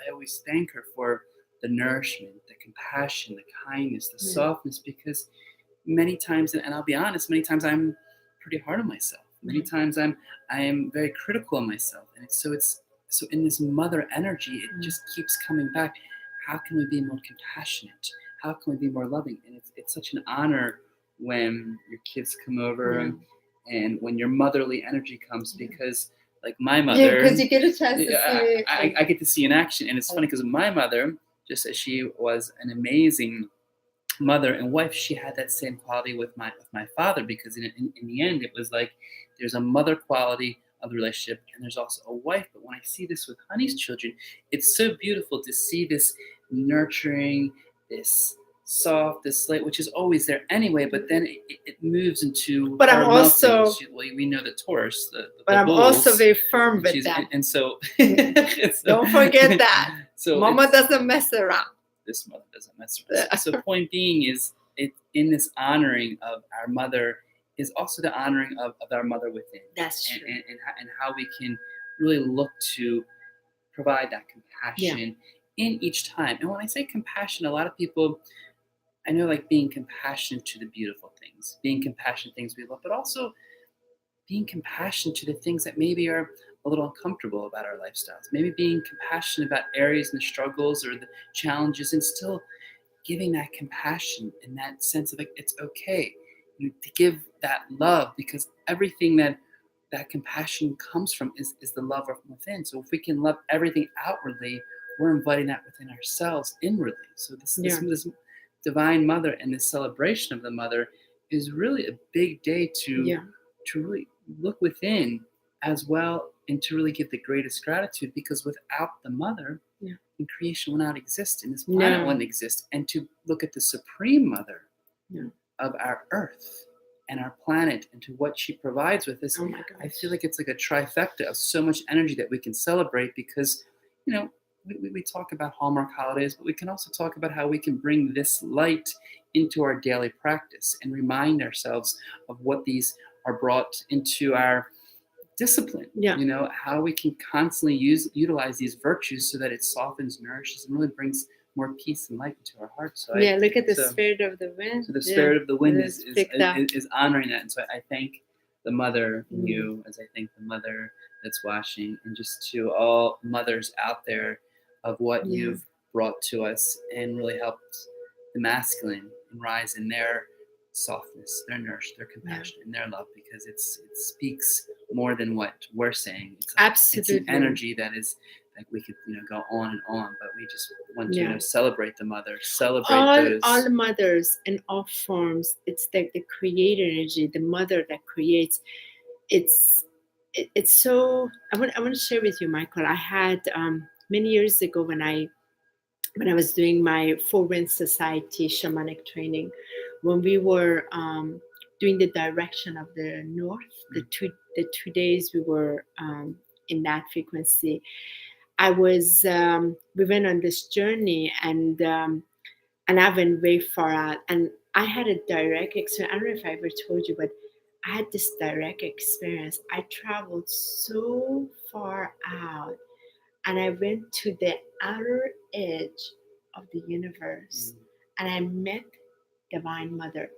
thank her for the nourishment, the compassion, the kindness, the softness, because many times, and I'll be honest, many times I'm pretty hard on myself. Many times I am very critical of myself, and it's so in this mother energy, it just keeps coming back. How can we be more compassionate? How can we be more loving? And it's such an honor when your kids come over and when your motherly energy comes, because like my mother, because you get a chance to see I get to see in action. And it's funny because my mother, just as she was an amazing mother and wife, she had that same quality with my father, because in the end it was like there's a mother quality of the relationship and there's also a wife. But when I see this with Honey's children, it's so beautiful to see this nurturing, this soft, this light, which is always there anyway, but then it moves into. But I'm also we know the Taurus, but I'm bulls, also very firm with that, and so don't forget that. So Mama doesn't mess around. This mother doesn't mess around. So point being is, in this honoring of our mother is also the honoring of our mother within. That's true. And how we can really look to provide that compassion in each time. And when I say compassion, a lot of people, I know, like being compassionate to the beautiful things, being compassionate to things we love, but also being compassionate to the things that maybe are a little uncomfortable about our lifestyles. Maybe being compassionate about areas and the struggles or the challenges, and still giving that compassion and that sense of like, it's okay to give that love, because everything that compassion comes from is the love from within. So if we can love everything outwardly, we're inviting that within ourselves inwardly. So this divine mother and this celebration of the mother is really a big day to really look within as well, and to really give the greatest gratitude, because without the mother, then creation will not exist, and this planet wouldn't exist. And to look at the supreme mother of our earth and our planet, and to what she provides with us, I feel like it's like a trifecta of so much energy that we can celebrate, because we talk about Hallmark holidays, but we can also talk about how we can bring this light into our daily practice and remind ourselves of what these are brought into our discipline. How we can constantly utilize these virtues so that it softens, nourishes, and really brings more peace and light into our hearts. So look at the spirit of the wind. So the spirit of the wind is honoring that. And so I thank the mother in you, as I thank the mother that's watching, and just to all mothers out there, of what you've brought to us and really helped the masculine and rise in their softness, their nourish, their compassion, and their love, because it speaks more than what we're saying. It's an energy that is like we could go on and on, but we just want to celebrate the mother, celebrate all the mothers in all forms. It's like the creator energy, the mother that creates. It's so. I want to share with you, Michael. I had many years ago when I was doing my Four Winds Society shamanic training, when we were doing the direction of the north, the two days we were in that frequency, I was we went on this journey, and I went way far out, and I had a direct experience. I don't know if I ever told you, but I had this direct experience. I traveled so far out, and I went to the outer edge of the universe, and I met Divine Mother.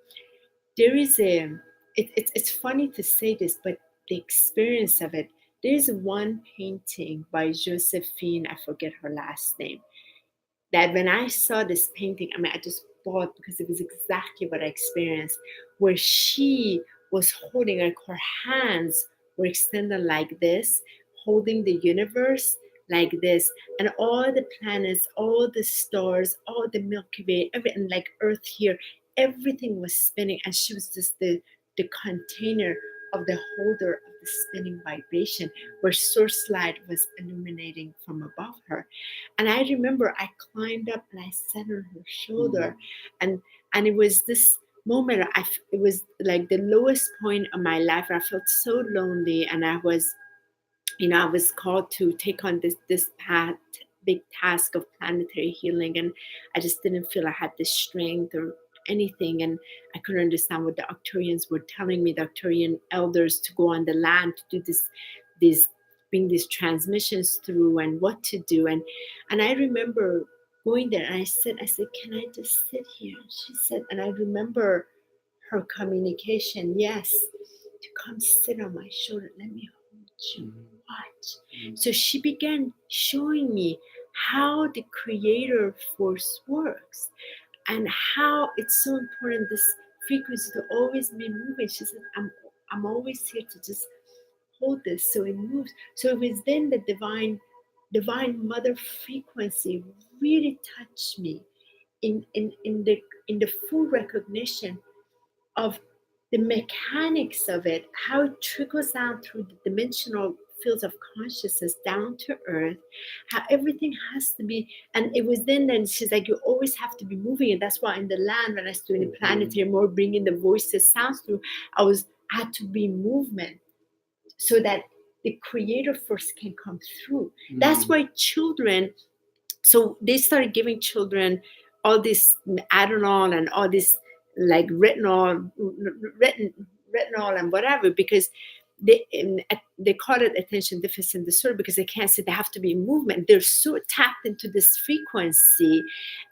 There is it's funny to say this, but the experience of it, there's one painting by Josephine, I forget her last name, that when I saw this painting, I just bought, because it was exactly what I experienced, where she was holding, like her hands were extended like this, holding the universe like this, and all the planets, all the stars, all the Milky Way, everything, like Earth here, everything was spinning, and she was just the container of the holder of the spinning vibration, where source light was illuminating from above her. And I remember I climbed up and I sat on her shoulder, and it was this moment. It was like the lowest point of my life. I felt so lonely, and I was, I was called to take on this big task of planetary healing, and I just didn't feel I had the strength or anything, and I couldn't understand what the Arcturians were telling me, the Arcturian elders, to go on the land to do this bring these transmissions through and what to do, and I remember going there, and I said, can I just sit here? She said, and I remember her communication, yes, to come sit on my shoulder, let me hold you, watch. So she began showing me how the creator force works, and how it's so important, this frequency, to always be moving. She said, I'm always here to just hold this so it moves. So it was then the divine mother frequency really touched me in the full recognition of the mechanics of it, how it trickles down through the dimensional fields of consciousness down to earth, how everything has to be. And it was then she's like, you always have to be moving. And that's why in the land, when I was doing the planetary, more bringing the voices, sounds through, I had to be movement, so that the creator force can come through. That's why children, so they started giving children all this Adderall and all this like retinol and whatever, because they call it attention deficit disorder, because they can't say, they have to be in movement. They're so tapped into this frequency,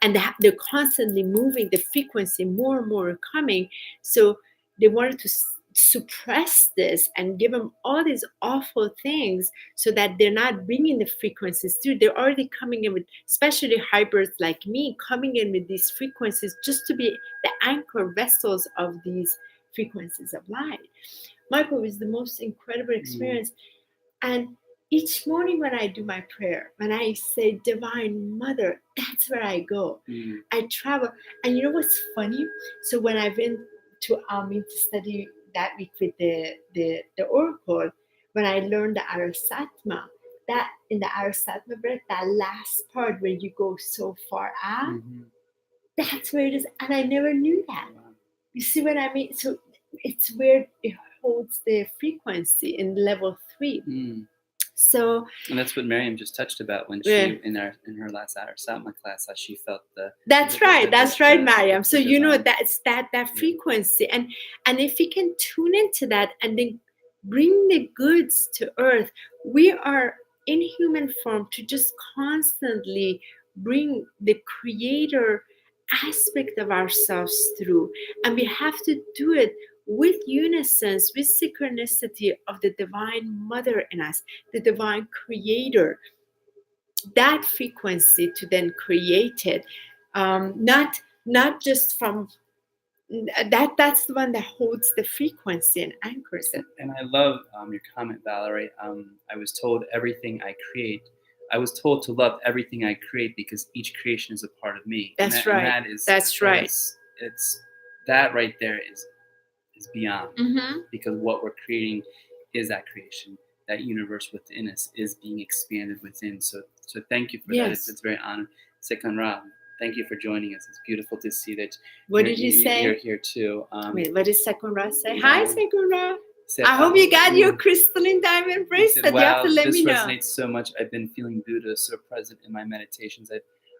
and they're constantly moving the frequency, more and more coming. So they wanted to suppress this and give them all these awful things, so that they're not bringing the frequencies through. They're already coming in with, especially hybrids like me, coming in with these frequencies just to be the anchor vessels of these frequencies of light. Michael, was the most incredible experience. And each morning when I do my prayer, when I say Divine Mother, that's where I go. I travel. And you know what's funny? So when I went to Alchemy to study that week with the oracle, when I learned the Arasatma, that in the Arasatma breath, that last part where you go so far out, that's where it is. And I never knew that. You see what I mean? So it's where it holds the frequency in level 3. So, and that's what Miriam just touched about when she in her last Arasatma class, how she felt that's right, Miriam. So you know, that's that frequency, and if we can tune into that and then bring the goods to earth, we are in human form to just constantly bring the creator aspect of ourselves through, and we have to do it with unison, with synchronicity of the Divine Mother in us, the divine creator, that frequency to then create it, not just from that's the one that holds the frequency and anchors it. And I love your comment, Valerie. I was told everything I create, I was told to love everything I create, because each creation is a part of me. That's right. That's right. It's that right there is beyond, because what we're creating is that creation. That universe within us is being expanded within. So thank you for that. It's very honored. Sekhan Ra, thank you for joining us. It's beautiful to see that. What did you say? You're here too. Wait, what did Sekhan Ra say? Hi, Sekhan Ra. I hope you got your crystalline diamond bracelet. Wow, you have to let me know. This resonates so much. I've been feeling Buddha so present in my meditations.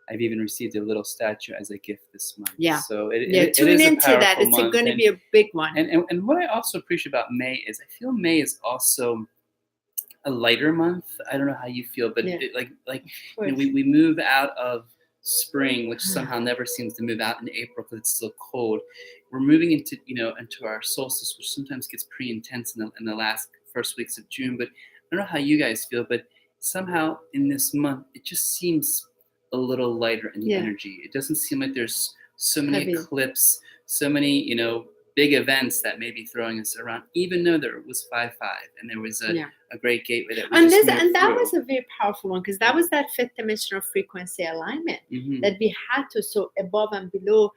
I've even received a little statue as a gift this month. Yeah. So tune into that. It's going to be a big one. And what I also appreciate about May is I feel May is also a lighter month. I don't know how you feel, but we move out of spring, which somehow never seems to move out in April because it's still cold. We're moving into our solstice, which sometimes gets pretty intense in the last first weeks of June. But I don't know how you guys feel, but somehow in this month it just seems a little lighter in the energy. It doesn't seem like there's so many eclipses, so many big events that may be throwing us around, even though there was 5-5 and there was a great gateway that we that was a very powerful one, because that was that 5th dimensional frequency alignment that we had to, so above and below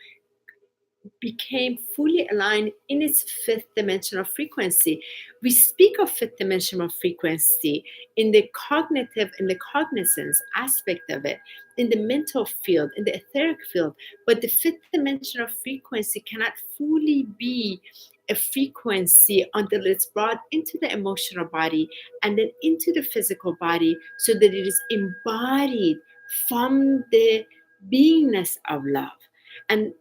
became fully aligned in its fifth dimensional frequency. We speak of fifth dimensional frequency in the cognitive, in the cognizance aspect of it, in the mental field, in the etheric field, but the fifth dimensional frequency cannot fully be a frequency until it's brought into the emotional body and then into the physical body so that it is embodied from the beingness of love. And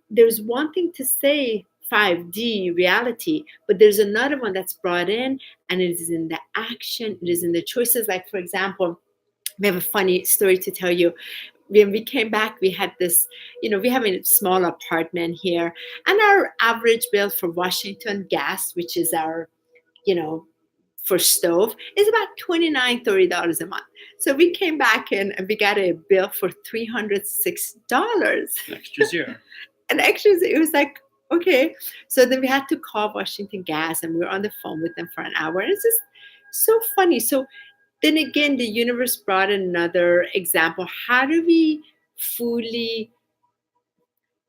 there's one thing to say 5D reality, but there's another one that's brought in, and it is in the action, it is in the choices. Like, for example, we have a funny story to tell you. When we came back, we had this, we have a small apartment here, and our average bill for Washington gas, which is our, for stove, is about $29-$30 a month. So we came back in and we got a bill for $306. Extra zero. And actually, it was like, okay. So then we had to call Washington Gas, and we were on the phone with them for an hour. And it's just so funny. So then again, the universe brought another example. How do we fully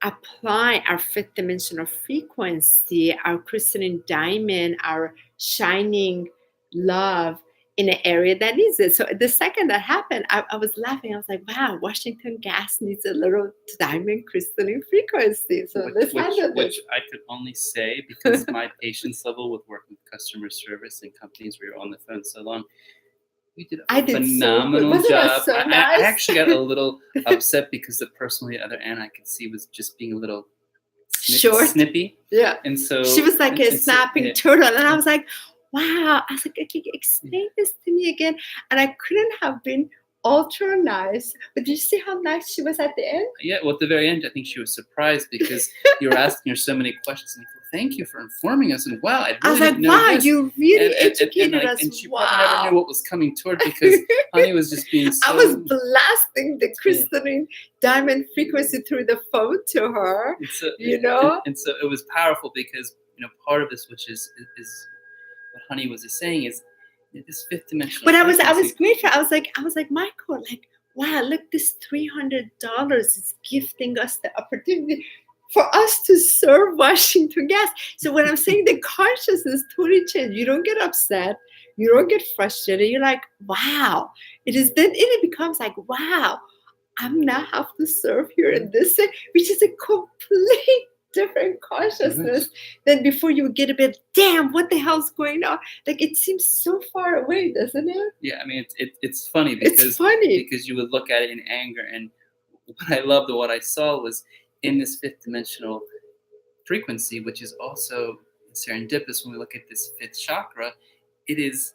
apply our fifth dimensional frequency, our crystalline diamond, our shining love in an area that needs it? So the second that happened, I was laughing. I was like, wow, Washington Gas needs a little diamond crystalline frequency. So which I could only say because my patience level with working with customer service and companies where you're on the phone so long, you did a phenomenal job. So nice? I actually got a little upset because the person on the other end I could see was just being a little snippy. Yeah. And so she was like a snapping turtle. And I was like, wow. I was like, okay, explain this to me again. And I couldn't have been ultra nice. But did you see how nice she was at the end? Yeah, well, at the very end, I think she was surprised because you were asking her so many questions. And thank you for informing us. And wow, I was like, wow, you really educated us. And she probably never knew what was coming toward because Honey was just being so... I was blasting the crystalline diamond frequency through the phone to her, and so, And so it was powerful because, part of this, which is what Honey was just saying, is this fifth dimensional. But I was grateful. I was like, Michael, like, wow, look, this $300 is gifting us the opportunity for us to serve Washington Gas. So when I'm saying the consciousness totally changed, you don't get upset, you don't get frustrated. You're like, wow. Then it becomes like, wow, I'm now have to serve here in this, which is a complete different consciousness than before. You would get a bit, damn, what the hell's going on? Like, it seems so far away, doesn't it? Yeah, I mean, it's funny because you would look at it in anger. And what I loved and what I saw was in this fifth dimensional frequency, which is also serendipitous when we look at this fifth chakra, it is,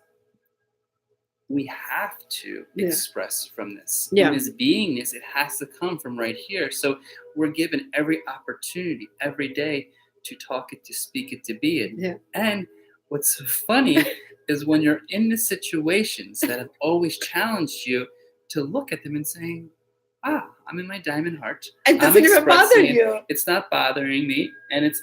we have to express from this. In this beingness, it has to come from right here. So we're given every opportunity every day to talk it, to speak it, to be it. Yeah. And what's so funny is when you're in the situations that have always challenged you to look at them and saying, I'm in my diamond heart. It doesn't even bother you. It's not bothering me. And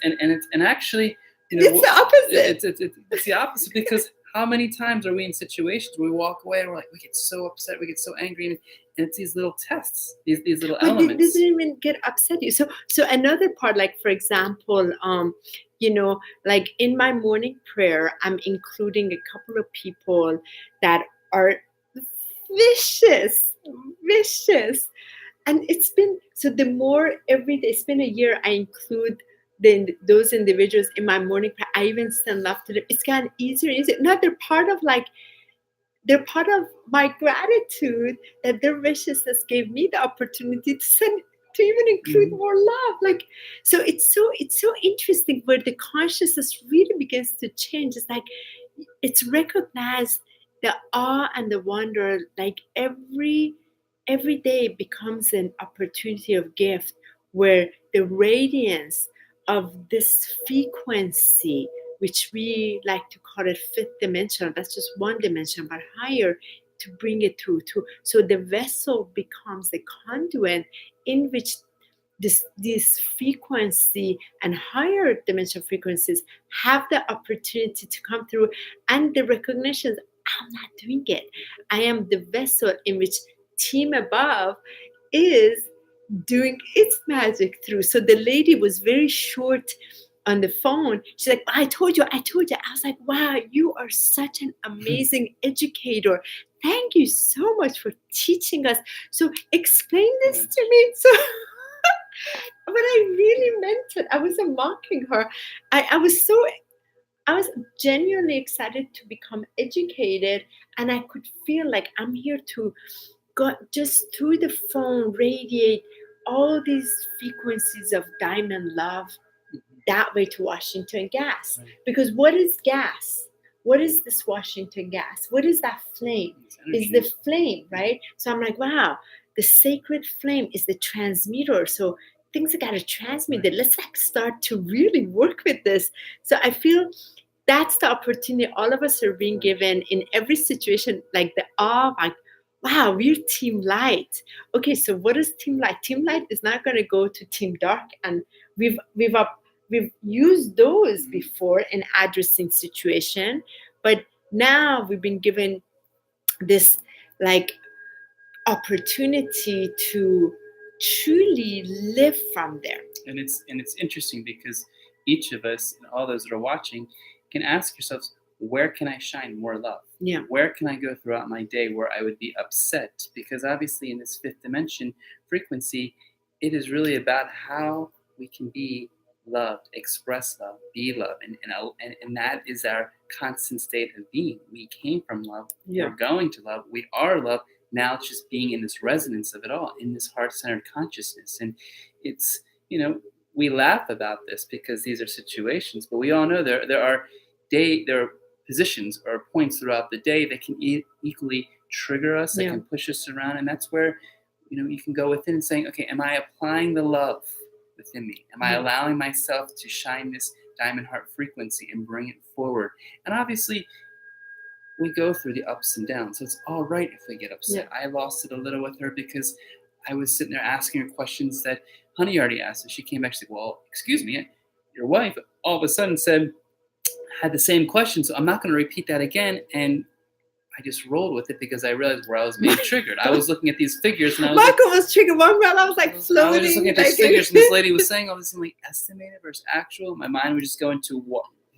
actually, it's the opposite. It's the opposite because how many times are we in situations where we walk away and we're like, we get so upset, we get so angry, and it's these little tests, these little elements. It doesn't even get upset you. So another part, like, for example, like in my morning prayer, I'm including a couple of people that are vicious. And it's been, so the more every day, it's been a year, I include those individuals in my morning prayer. I even send love to them. It's gotten easier and easier. Now they're part of my gratitude that their viciousness gave me the opportunity to even include more love. Like, so it's so interesting where the consciousness really begins to change. It's like it's recognized the awe and the wonder. Like every day becomes an opportunity of gift where the radiance of this frequency, which we like to call it fifth dimension, that's just one dimension, but higher, to bring it through. So the vessel becomes a conduit in which this frequency and higher dimension frequencies have the opportunity to come through, and the recognition, I'm not doing it. I am the vessel in which team above is doing its magic through. So the lady was very short on the phone. She's like, I told you. I was like, wow, you are such an amazing educator. Thank you so much for teaching us. So explain this to me. So but I really meant it. I wasn't mocking her. I was genuinely excited to become educated, and I could feel like I'm here to go just through the phone, radiate all these frequencies of diamond love that way to Washington gas. Right. Because what is gas? What is this Washington gas? What is that flame? Is the flame, right? So I'm like, wow, the sacred flame is the transmitter. So things are gotta transmit it. Let's like start to really work with this. So I feel that's the opportunity all of us are being given in every situation, like the awe, like, wow, we're team light. Okay, so what is team light? Team light is not going to go to team dark, and we've used those before in addressing situation, but now we've been given this like opportunity to truly live from there. And it's interesting because each of us and all those that are watching can ask yourselves, where can I shine more love? Yeah. Where can I go throughout my day where I would be upset? Because obviously in this fifth dimension frequency, it is really about how we can be loved, express love, be love. And that is our constant state of being. We came from love. Yeah. We're going to love. We are love. Now it's just being in this resonance of it all, in this heart-centered consciousness. And it's, we laugh about this because these are situations, but we all know there are positions or points throughout the day that can equally trigger us, that can push us around. And that's where, you can go within and saying, okay, am I applying the love within me? Am I allowing myself to shine this diamond heart frequency and bring it forward? And obviously, we go through the ups and downs. So it's all right if we get upset. I lost it a little with her because I was sitting there asking her questions that Honey already asked. And she came back and said, well, excuse me, your wife all of a sudden had the same question, so I'm not going to repeat that again. And I just rolled with it because I realized where I was being triggered. I was looking at these figures, and Michael was triggered. One round, I was like floating. I was just looking at these figures, and this lady was saying all this, and like estimated versus actual. My mind was just going to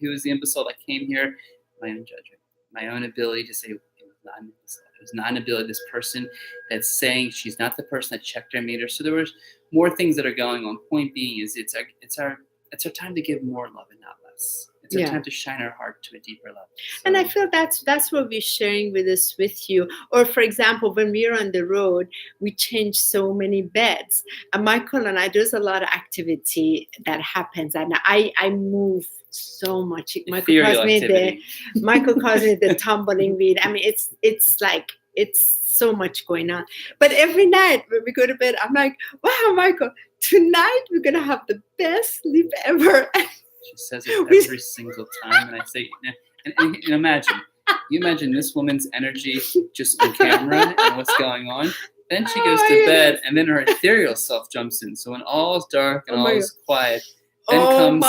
who was the imbecile that came here? My own judgment, my own ability to say it was not an imbecile. It was not an ability. This person that's saying she's not the person that checked her meter. So there was more things that are going on. Point being is it's our time to give more love and not less. It's our time to shine our heart to a deeper level. So, and I feel that's what we're sharing with you. Or for example, when we're on the road, we change so many beds. And Michael and I, there's a lot of activity that happens, and I move so much. Michael calls me the tumbling weed. I mean, it's like it's so much going on. But every night when we go to bed, I'm like, wow, Michael, tonight we're gonna have the best sleep ever. She says it every single time, and I say, and imagine this woman's energy just on camera and what's going on. Then she goes to bed, and then her ethereal self jumps in. So when all is dark and all is quiet, then comes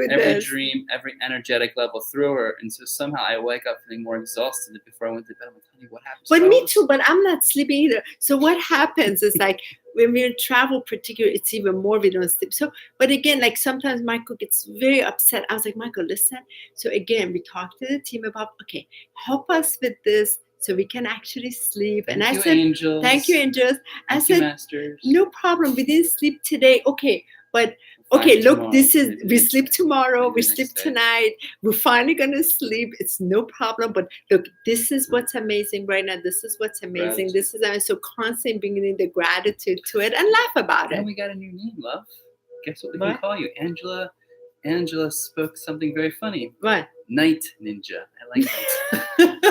every dream, every energetic level through her. And so somehow I wake up feeling more exhausted than before I went to bed. I'm like, honey, what happened? But me too, but I'm not sleeping either. So what happens is like when we're in travel particularly, it's even more we don't sleep. So, but again, like sometimes Michael gets very upset. I was like, Michael, listen. So again, we talked to the team about, okay, help us with this so we can actually sleep. Thank you, angels. Thank you, angels. I said, masters. No problem. We didn't sleep today. Okay, but okay, look, we sleep tomorrow, we sleep tonight, we're finally gonna sleep, it's no problem. But look, this is what's amazing right now, this is what's amazing, this is so constantly bringing the gratitude to it and laugh about it. And we got a new name, love. Guess what we can call you? Angela spoke something very funny. What? Night Ninja. I like that.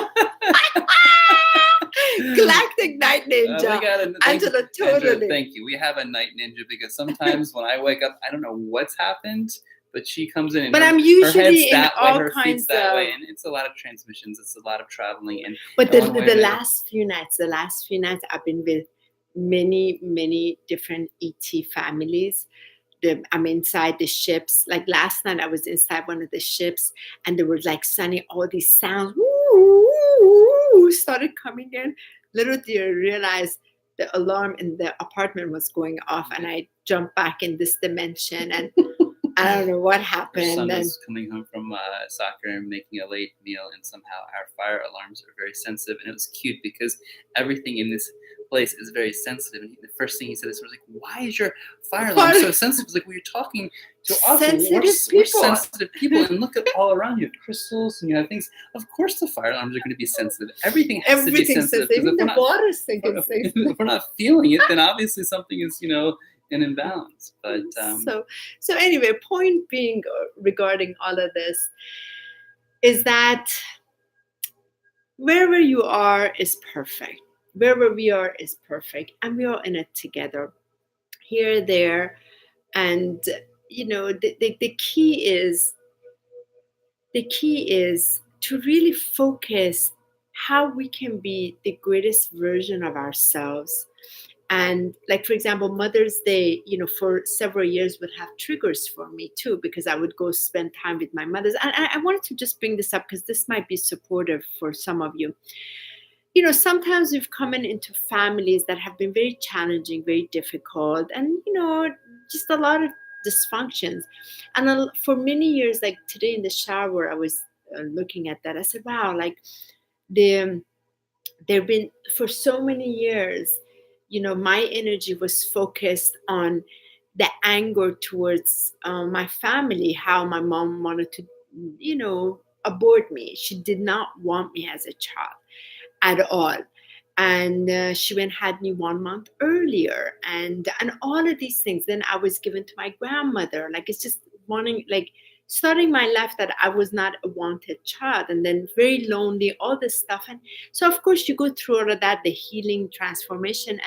Galactic Night Ninja. Angela, totally. Angela, thank you. We have a Night Ninja because sometimes when I wake up, I don't know what's happened, but she comes in and I'm usually her head's in all her kinds that of way, and it's a lot of transmissions. It's a lot of traveling. But the last few nights, I've been with many different ET families. I'm inside the ships. Like last night, I was inside one of the ships, and there were like suddenly all these sounds started coming in. Little did I realize the alarm in the apartment was going off, and I jumped back in this dimension, and I don't know what happened. Our son was coming home from soccer and making a late meal, and somehow our fire alarms are very sensitive. And it was cute because everything in this place is very sensitive. And the first thing he said was like, "Why is your fire alarm so sensitive?" It's like, "Well, you're talking to us. We're sensitive people, and look at all around you. You have crystals and you have things. Of course, the fire alarms are going to be sensitive. Everything has to be sensitive. Even the water thing is sensitive. If we're not feeling it, then obviously something is, an imbalance." But so anyway, point being regarding all of this is that wherever you are is perfect. Wherever we are is perfect, and we are in it together, here, there, and the key is to really focus how we can be the greatest version of ourselves. And like, for example, Mother's Day, for several years would have triggers for me too, because I would go spend time with my mothers. And I wanted to just bring this up because this might be supportive for some of you. Sometimes we've come into families that have been very challenging, very difficult, and, just a lot of dysfunctions. And for many years, like today in the shower, I was looking at that. I said, wow, like there've been for so many years, my energy was focused on the anger towards my family, how my mom wanted to, abort me. She did not want me as a child at all. And she went had me 1 month earlier, and all of these things. Then I was given to my grandmother. Like, it's just wanting, like, starting my life that I was not a wanted child, and then very lonely, all this stuff. And so of course you go through all of that, the healing, transformation,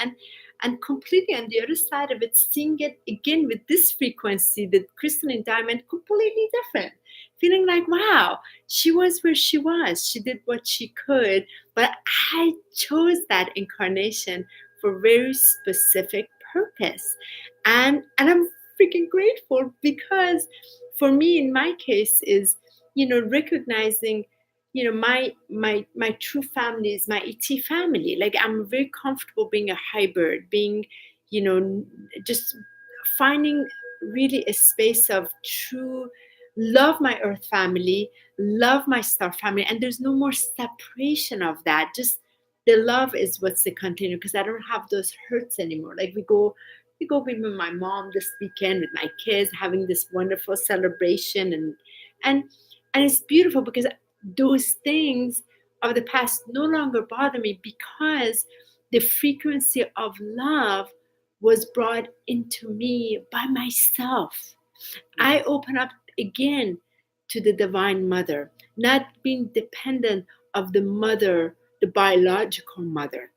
and completely on the other side of it, seeing it again with this frequency, the crystalline diamond, completely different. Feeling like, wow, she was where she was. She did what she could, but I chose that incarnation for very specific purpose. And I'm freaking grateful, because for me, in my case, is, recognizing, my true family is my ET family. Like, I'm very comfortable being a hybrid, being, just finding really a space of true love, my earth family, love my star family, and there's no more separation of that. Just the love is what's the continue, because I don't have those hurts anymore. Like, we go with my mom this weekend with my kids, having this wonderful celebration, and it's beautiful, because those things of the past no longer bother me, because the frequency of love was brought into me by myself. I open up again to the Divine Mother, not being dependent of the mother, the biological mother.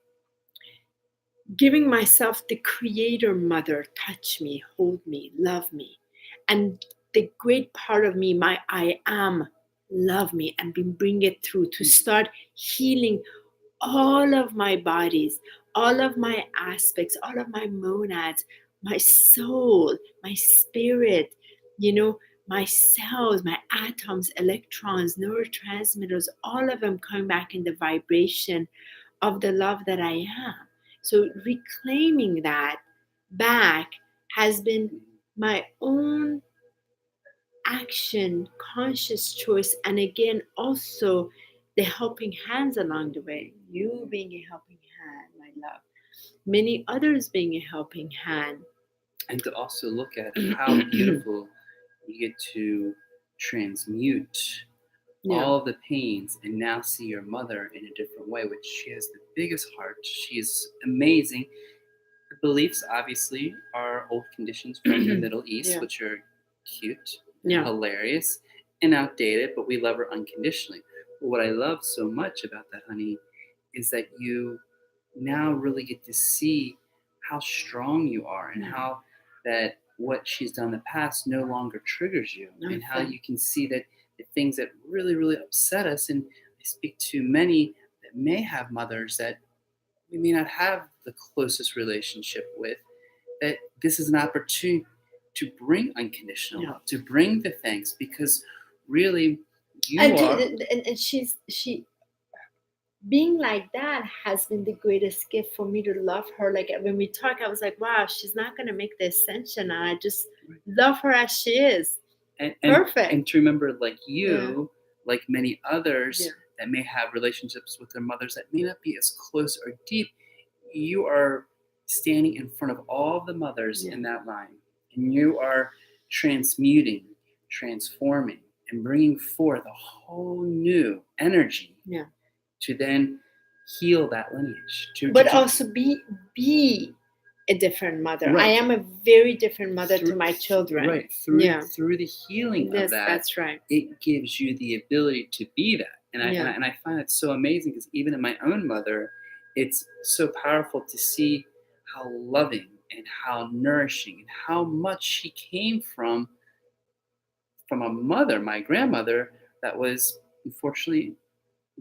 Giving myself the Creator Mother, touch me, hold me, love me. And the great part of me, my I am, love me, and bring it through to start healing all of my bodies, all of my aspects, all of my monads, my soul, my spirit, my cells, my atoms, electrons, neurotransmitters, all of them coming back in the vibration of the love that I am. So reclaiming that back has been my own action, conscious choice, and again, also the helping hands along the way. You being a helping hand, my love. Many others being a helping hand. And to also look at how beautiful you get to transmute all the pains and now see your mother in a different way, which she has the biggest heart. She's amazing. The beliefs obviously are old conditions from the Middle East, which are cute, hilarious, and outdated, but we love her unconditionally. But what I love so much about that, honey, is that you now really get to see how strong you are, and how that what she's done in the past no longer triggers you, and how you can see that the things that really, really upset us, and I speak to many that may have mothers that we may not have the closest relationship with, that this is an opportunity to bring unconditional love, to bring the thanks, because really you are. And she being like that has been the greatest gift for me to love her. Like when we talk, I was like, wow, she's not going to make the ascension. And I just love her as she is. Perfect. And to remember, like you, like many others that may have relationships with their mothers that may not be as close or deep, you are standing in front of all the mothers in that line. And you are transmuting, transforming, and bringing forth a whole new energy to then heal that lineage. But also be a different mother. Right. I am a very different mother to my children. Right. Through the healing of that, that's right. It gives you the ability to be that. And I find it so amazing because even in my own mother, it's so powerful to see how loving and how nourishing and how much she came from a mother, my grandmother, that was unfortunately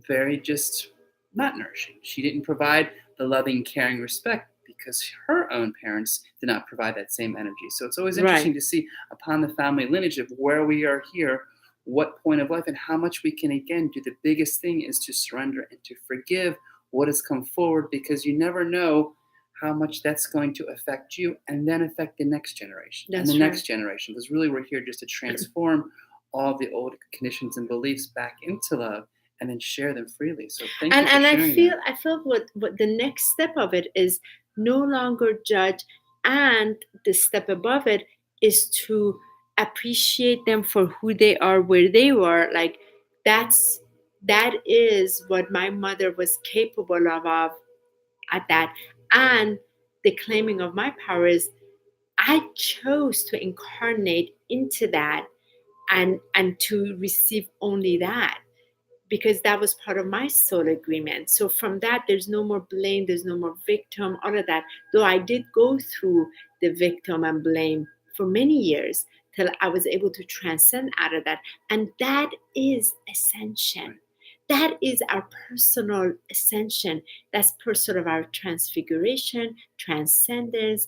very just not nourishing. She didn't provide the loving, caring respect because her own parents did not provide that same energy. So it's always interesting to see upon the family lineage of where we are here, what point of life, and how much we can, again, do. The biggest thing is to surrender and to forgive what has come forward, because you never know how much that's going to affect you and then affect the next generation next generation. Because really we're here just to transform all the old conditions and beliefs back into love and then share them freely. So thank you for sharing that. I feel what the next step of it is no longer judge, and the step above it is to appreciate them for who they are, where they were. Like that is what my mother was capable of at that. And the claiming of my power is I chose to incarnate into that and to receive only that, because that was part of my soul agreement. So from that, there's no more blame, there's no more victim, all of that. Though I did go through the victim and blame for many years till I was able to transcend out of that. And that is ascension. That is our personal ascension. That's part of our transfiguration, transcendence,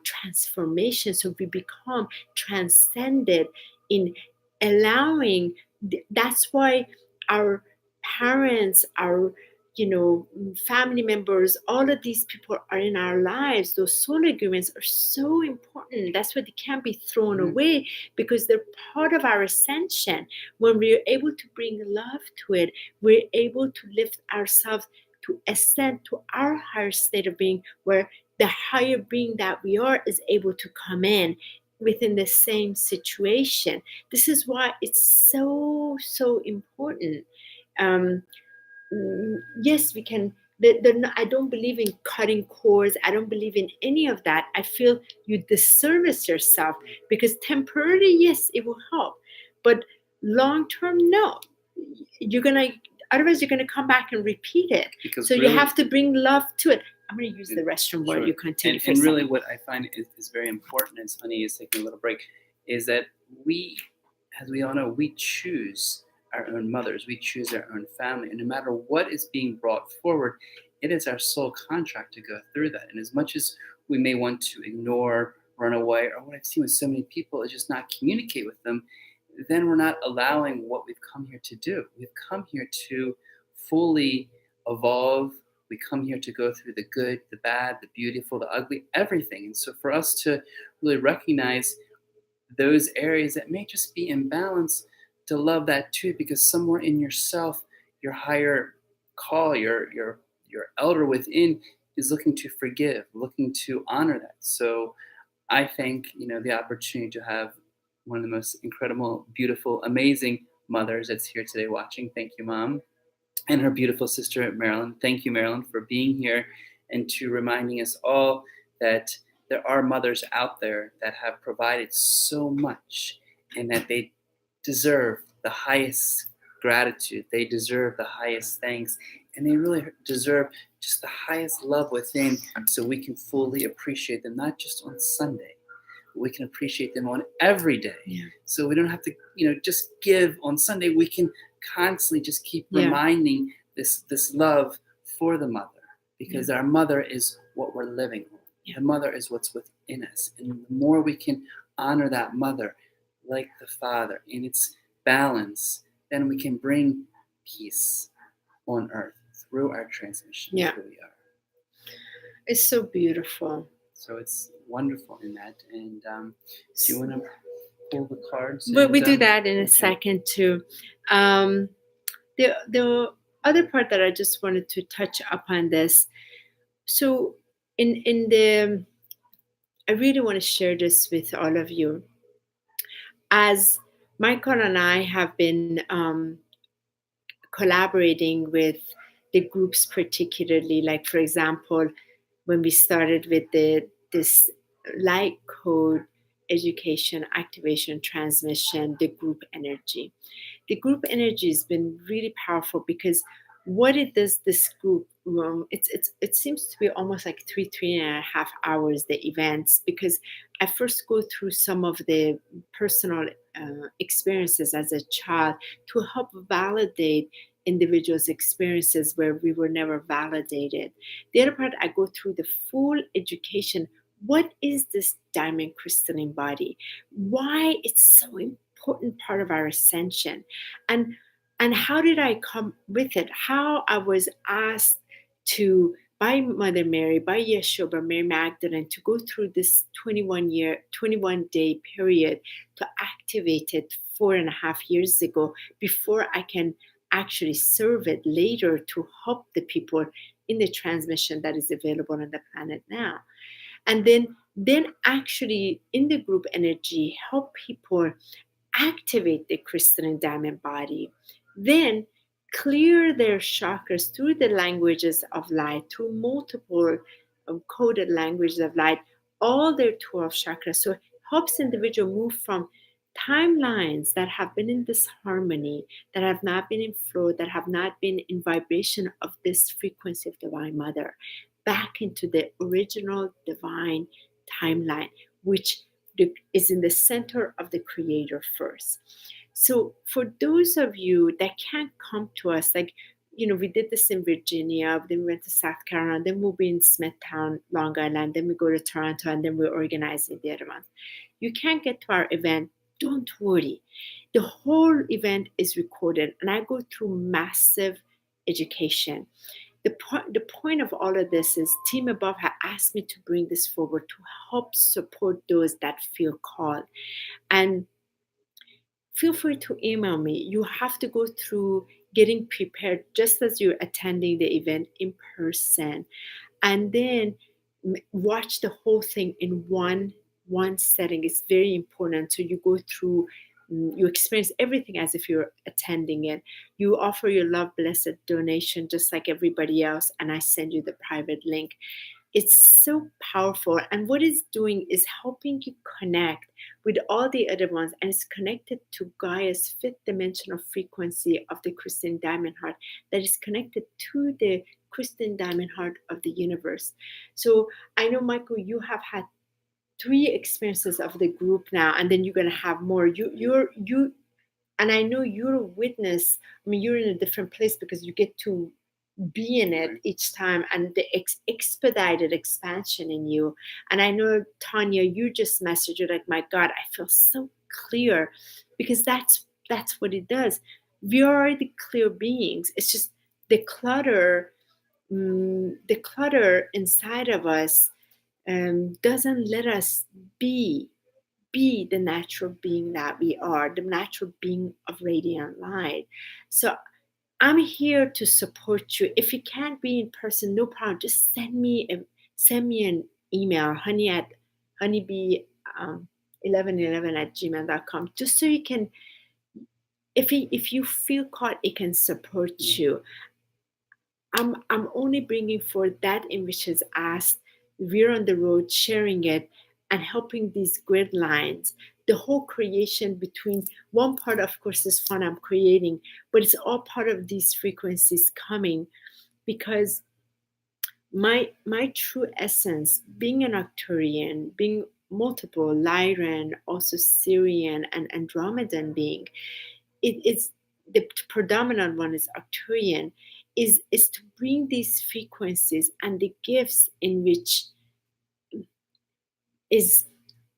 transformation. So we become transcended in allowing. That's why our parents, our family members, all of these people are in our lives. Those soul agreements are so important. That's why they can't be thrown away, because they're part of our ascension. When we're able to bring love to it, we're able to lift ourselves to ascend to our higher state of being, where the higher being that we are is able to come in within the same situation. This is why it's so important. Yes, we can. I don't believe in cutting cords. I don't believe in any of that. I feel you disservice yourself, because temporarily, yes, it will help, but long term, no. Otherwise you're gonna come back and repeat it. Because so really, you have to bring love to it. I'm going to use the restroom while you continue. And really what I find is very important, as Honey is taking a little break, is that we, as we all know, we choose our own mothers. We choose our own family. And no matter what is being brought forward, it is our soul contract to go through that. And as much as we may want to ignore, run away, or what I've seen with so many people is just not communicate with them, then we're not allowing what we've come here to do. We've come here to fully evolve. We come here to go through the good, the bad, the beautiful, the ugly, everything. And so for us to really recognize those areas that may just be imbalanced, to love that too, because somewhere in yourself, your higher call, your elder within is looking to forgive, looking to honor that. So I thank the opportunity to have one of the most incredible, beautiful, amazing mothers that's here today watching. Thank you, Mom. And her beautiful sister, Marilyn. Thank you, Marilyn, for being here and to reminding us all that there are mothers out there that have provided so much and that they deserve the highest gratitude. They deserve the highest thanks. And they really deserve just the highest love within, so we can fully appreciate them, not just on Sunday. We can appreciate them on every day. Yeah. So we don't have to, just give on Sunday. We can constantly just keep reminding this love for the mother, because our mother is what we're living on. The mother is what's within us. And the more we can honor that mother like the father in its balance, then we can bring peace, on Earth through our transmission. Yeah. Who we are. It's so beautiful. So it's wonderful in that. And do you want to pull the cards? But we do that in a okay. second too. The other part that I just wanted to touch upon this. So in the, I really want to share this with all of you. As Michael and I have been collaborating with the groups, particularly, like for example, when we started with this light code education, activation, transmission, the group energy. The group energy has been really powerful because what it does, this group, it seems to be almost like three and a half hours, the events, because I first go through some of the personal experiences as a child to help validate individuals' experiences where we were never validated. The other part, I go through the full education. What is this diamond crystalline body? Why it's so important part of our ascension, and how did I come with it? How I was asked to by Mother Mary, by Yeshua, by Mary Magdalene, to go through this 21-day period to activate it 4.5 years ago before I can actually serve it later to help the people in the transmission that is available on the planet now. And then actually in the group energy help people activate the crystalline diamond body, then clear their chakras through the languages of light, through multiple coded languages of light, all their 12 chakras. So it helps individual move from timelines that have been in disharmony, that have not been in flow, that have not been in vibration of this frequency of Divine Mother, back into the original divine timeline, which is in the center of the Creator first. So for those of you that can't come to us, like, we did this in Virginia, then we went to South Carolina, then we'll be in Smithtown, Long Island, then we go to Toronto, and then we're organizing the other month. You can't get to our event, don't worry. The whole event is recorded, and I go through massive education. The point of all of this is Team Above had asked me to bring this forward to help support those that feel called. And feel free to email me. You have to go through getting prepared just as you're attending the event in person. And then watch the whole thing in one setting. It's very important. So you go through, you experience everything as if you're attending it. You offer your love blessed donation just like everybody else, and I send you the private link. It's so powerful, and what it's doing is helping you connect with all the other ones, and it's connected to Gaia's fifth dimensional frequency of the crystalline diamond heart that is connected to the crystalline diamond heart of the universe. So I know, Michael, you have had 3 experiences of the group now, and then you're going to have more. You and I know you're a witness. I mean, you're in a different place because you get to be in it each time, and the expedited expansion in you. And I know, Tanya, you just messaged, you're like, my God, I feel so clear, because that's what it does. We are already clear beings. It's just the clutter inside of us doesn't let us be the natural being that we are, the natural being of radiant light. So I'm here to support you. If you can't be in person, no problem. Just send me an email, honey at HoniB 1111@gmail.com, just so you can, if you feel caught, it can support you. I'm only bringing forth that in which is asked. We're on the road sharing it and helping these grid lines. The whole creation between one part, of course, is fun, I'm creating, but it's all part of these frequencies coming, because my true essence, being an Arcturian, being multiple Lyran, also Syrian and Andromedan being, it's the predominant one is Arcturian, is to bring these frequencies and the gifts in which is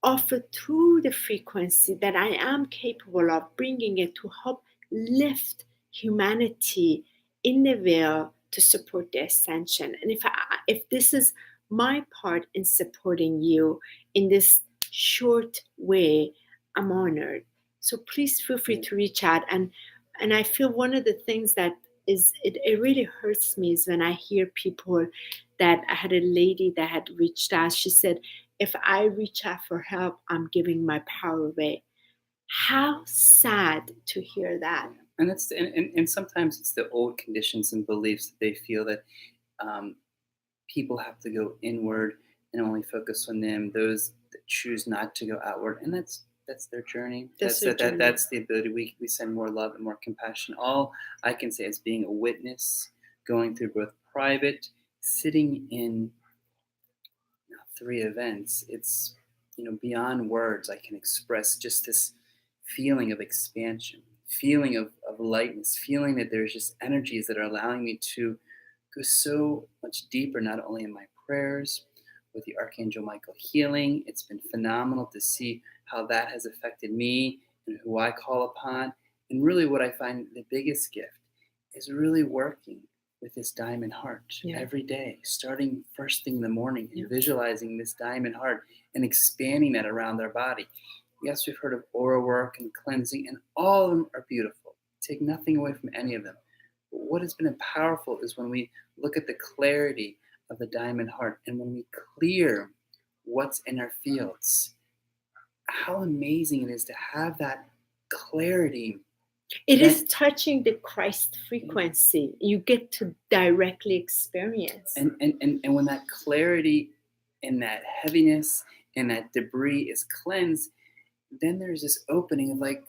offered through the frequency that I am capable of bringing it to help lift humanity in the veil to support the ascension. And if this is my part in supporting you in this short way, I'm honored. So please feel free to reach out. And I feel one of the things that is it really hurts me is when I hear people that I had a lady that had reached out. She said, if I reach out for help, I'm giving my power away. How sad to hear that. And it's and sometimes it's the old conditions and beliefs that they feel that people have to go inward and only focus on them. Those that choose not to go outward, and that's their journey. That's the ability. We send more love and more compassion. All I can say is being a witness, going through both private, sitting in 3 events. It's beyond words. I can express just this feeling of expansion, feeling of lightness, feeling that there's just energies that are allowing me to go so much deeper, not only in my prayers, with the Archangel Michael healing. It's been phenomenal to see how that has affected me and who I call upon. And really what I find the biggest gift is really working with this diamond heart every day, starting first thing in the morning and visualizing this diamond heart and expanding that around their body. Yes, we've heard of aura work and cleansing, and all of them are beautiful. Take nothing away from any of them. But what has been powerful is when we look at the clarity of the diamond heart and when we clear what's in our fields, how amazing it is to have that clarity. It is touching the Christ frequency. You get to directly experience. And when that clarity and that heaviness and that debris is cleansed, then there's this opening of like,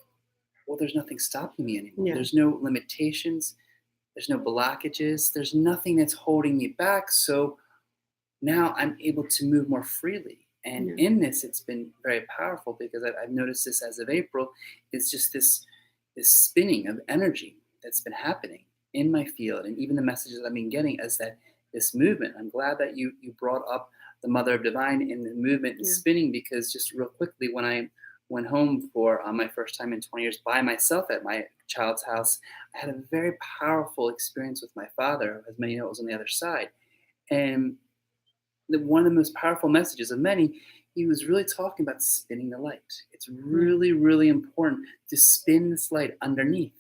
well, there's nothing stopping me anymore. Yeah. There's no limitations. There's no blockages. There's nothing that's holding me back. So now I'm able to move more freely. And in this, it's been very powerful because I've noticed this as of April. It's just this spinning of energy that's been happening in my field. And even the messages I've been getting is that this movement, I'm glad that you brought up the Mother of Divine in the movement and spinning, because just real quickly, when I went home for my first time in 20 years by myself at my child's house, I had a very powerful experience with my father, as many know it was on the other side. And one of the most powerful messages of many, he was really talking about spinning the light. It's really, really important to spin this light underneath,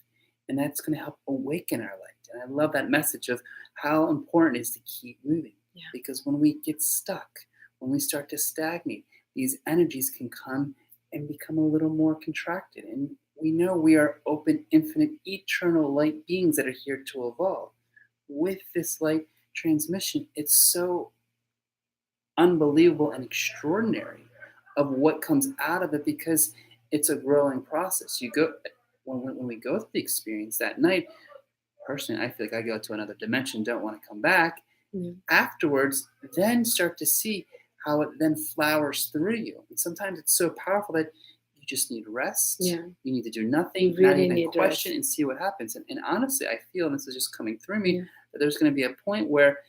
and that's going to help awaken our light. And I love that message of how important it is to keep moving, because when we get stuck, when we start to stagnate, these energies can come and become a little more contracted. And we know we are open, infinite, eternal light beings that are here to evolve. With this light transmission, it's so unbelievable and extraordinary of what comes out of it, because it's a growing process. You go when we go through the experience that night, personally, I feel like I go to another dimension, don't want to come back. Afterwards, then start to see how it then flowers through you. And sometimes it's so powerful that you just need rest. You need to do nothing, not even question, and see what happens. And honestly, I feel, and this is just coming through me, that there's going to be a point where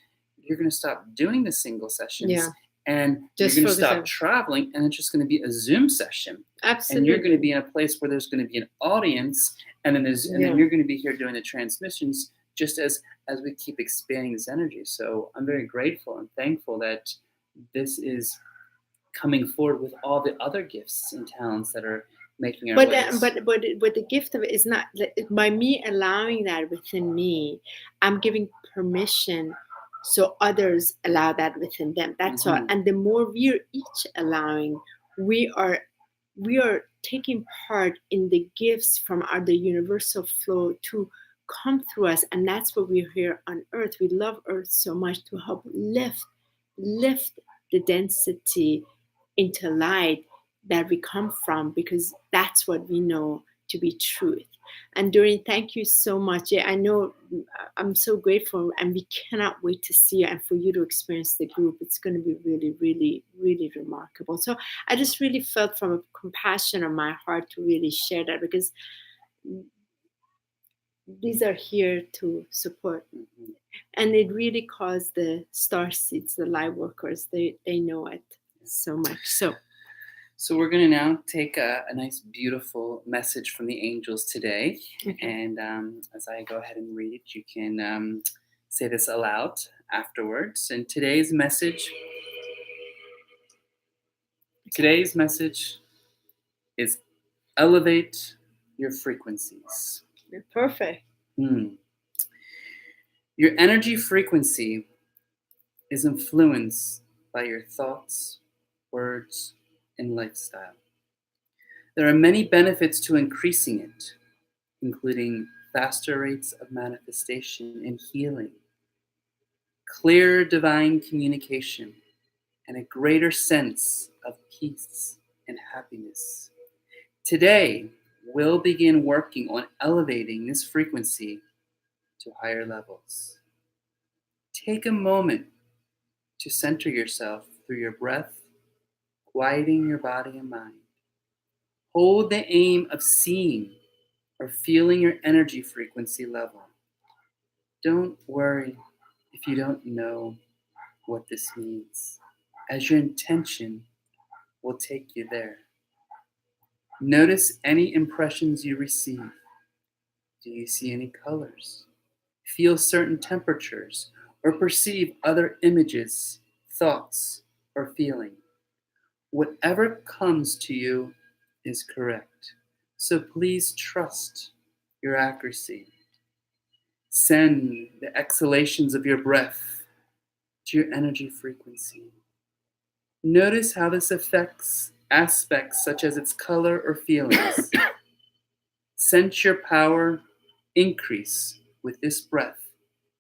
you're going to stop doing the single sessions and just you're going to stop traveling, and it's just going to be a Zoom session. Absolutely. And you're going to be in a place where there's going to be an audience, and then then you're going to be here doing the transmissions, just as we keep expanding this energy. So I'm very grateful and thankful that this is coming forward with all the other gifts and talents that are making our ways. But the gift of it is not by me allowing that within me. I'm giving permission so others allow that within them. That's all. And the more we're each allowing, we are taking part in the gifts from the universal flow to come through us. And that's what we're here on Earth. We love Earth so much to help lift the density into light that we come from, because that's what we know to be truth. And Doreen, thank you so much. I know I'm so grateful, and we cannot wait to see you and for you to experience the group. It's going to be really, really, really remarkable. So I just really felt from a compassion on my heart to really share that, because these are here to support. And it really caused the StarSeeds, the light workers, they know it so much. So we're going to now take a nice, beautiful message from the angels today. Okay. And as I go ahead and read it, you can say this aloud afterwards. And today's message is elevate your frequencies. You're perfect. Your energy frequency is influenced by your thoughts, words, and lifestyle. There are many benefits to increasing it, including faster rates of manifestation and healing, clear divine communication, and a greater sense of peace and happiness. Today, we'll begin working on elevating this frequency to higher levels. Take a moment to center yourself through your breath, quieting your body and mind. Hold the aim of seeing or feeling your energy frequency level. Don't worry if you don't know what this means, as your intention will take you there. Notice any impressions you receive. Do you see any colors? Feel certain temperatures or perceive other images, thoughts, or feeling? Whatever comes to you is correct. So please trust your accuracy. Send the exhalations of your breath to your energy frequency. Notice how this affects aspects such as its color or feelings. Sense your power increase with this breath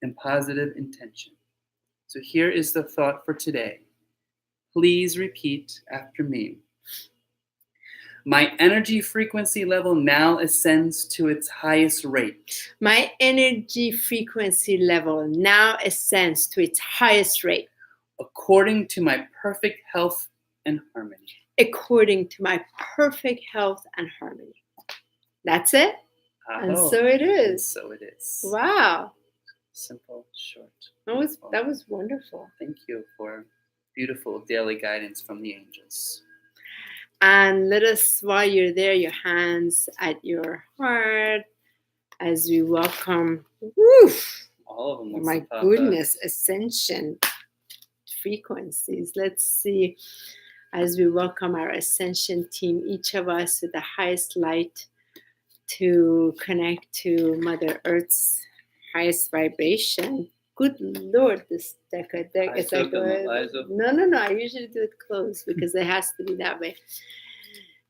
and positive intention. So here is the thought for today. Please repeat after me. My energy frequency level now ascends to its highest rate. My energy frequency level now ascends to its highest rate. According to my perfect health and harmony. According to my perfect health and harmony. That's it? And so it is. So it is. Wow. Simple, short. That was wonderful. Thank you for beautiful daily guidance from the angels. And let us, while you're there, your hands at your heart as we welcome, all of them. Oh my goodness, Ascension frequencies. Let's see, as we welcome our Ascension team, each of us with the highest light to connect to Mother Earth's highest vibration. Good Lord, this deck is like no. I usually do it closed because it has to be that way.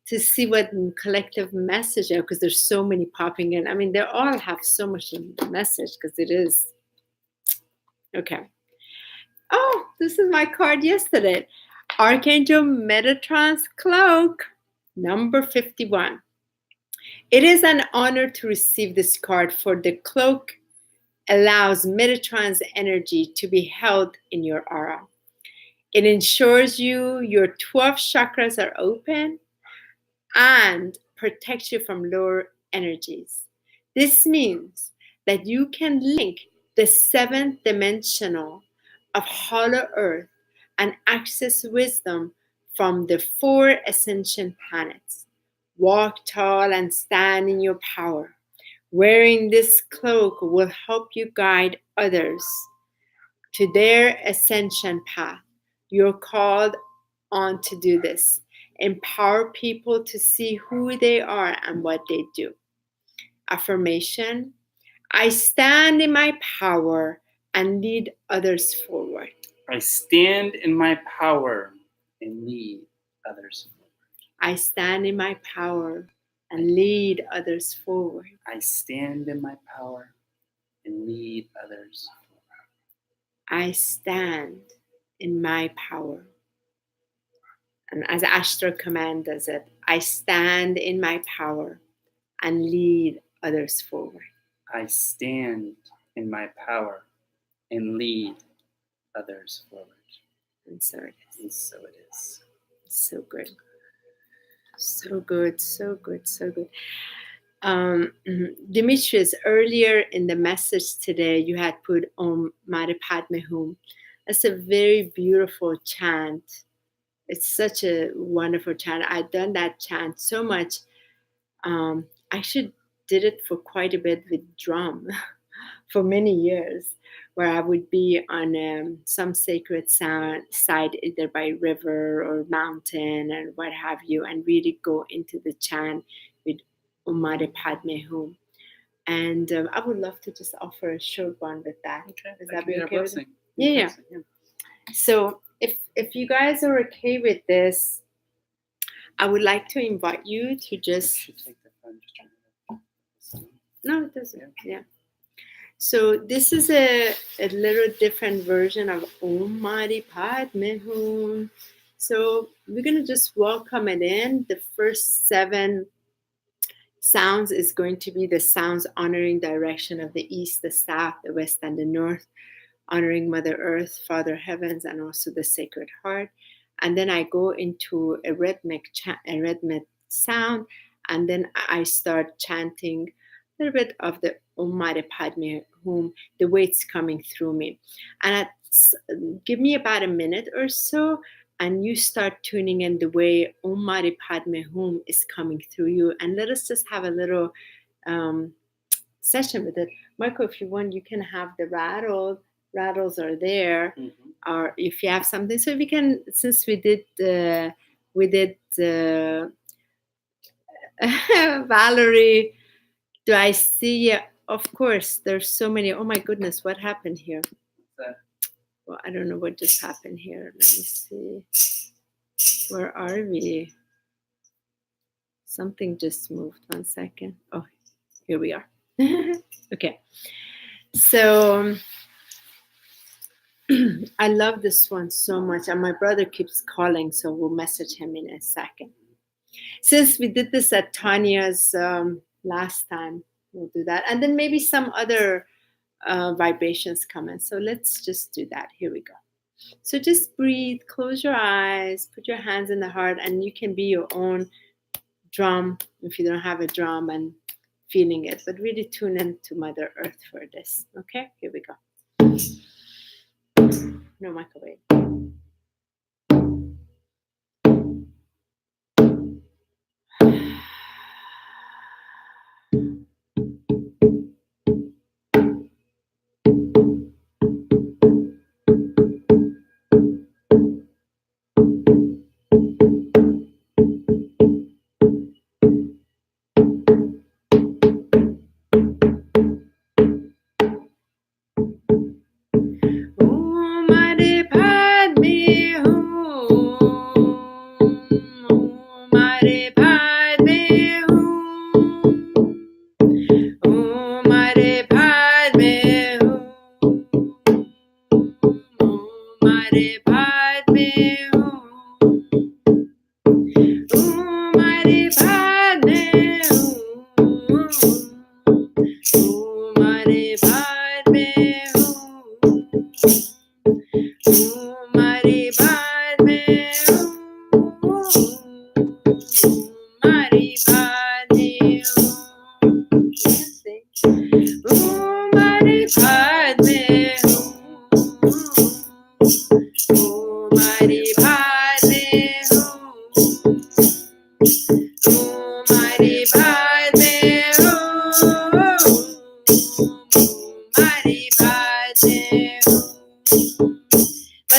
To see what collective message, because there's so many popping in. I mean, they all have so much message because it is. Okay. Oh, this is my card yesterday. Archangel Metatron's cloak, number 51. It is an honor to receive this card, for the cloak allows Metatron's energy to be held in your aura. It ensures your 12 chakras are open and protects you from lower energies. This means that you can link the 7th dimensional of Hollow Earth and access wisdom from the 4 Ascension planets. Walk tall and stand in your power. Wearing this cloak will help you guide others to their ascension path. You're called on to do this. Empower people to see who they are and what they do. Affirmation: I stand in my power and lead others forward. I stand in my power and lead others forward. I stand in my power and lead others forward. I stand in my power and lead others forward. I stand in my power. And as Ashtar command does it, I stand in my power and lead others forward. I stand in my power and lead others forward. And so it is. And so it is. So good. So good, so good, so good. Demetrious, earlier in the message today, you had put Om Mani Padma Hum. That's a very beautiful chant. it's such a wonderful chant. I've done that chant so much. I actually did it for quite a bit with drum for many years, where I would be on some sacred site, either by river or mountain or what have you, and really go into the chant with Om Mani Padma Hum. And I would love to just offer a short one with that. Okay. Is that be okay with you? Yeah. So if you guys are okay with this, I would like to invite you to just... No, it doesn't. Yeah. So this is a little different version of Om Mani Padma Hum. So we're going to just welcome it in. The first 7 sounds is going to be the sounds honoring direction of the east, the south, the west, and the north, honoring Mother Earth, Father Heavens, and also the Sacred Heart. And then I go into a rhythmic sound, and then I start chanting a little bit of the Om Mani Padma Hum, the way it's coming through me. And give me about a minute or so, and you start tuning in the way Om Mani Padma Hum is coming through you. And let us just have a little session with it. Michael, if you want, you can have the rattles are there, or if you have something. So we can, since we did Valerie, do I see? Of course, there's so many. Oh my goodness, what happened here? Well, I don't know what just happened here. Let me see. Where are we? Something just moved. 1 second. Oh, here we are. Okay. So I love this one so much. And my brother keeps calling, so we'll message him in a second. Since we did this at Tanya's last time, we'll do that. And then maybe some other vibrations come in. So let's just do that. Here we go. So just breathe, close your eyes, put your hands in the heart, and you can be your own drum if you don't have a drum and feeling it, but really tune into Mother Earth for this. Okay, here we go. No microwave.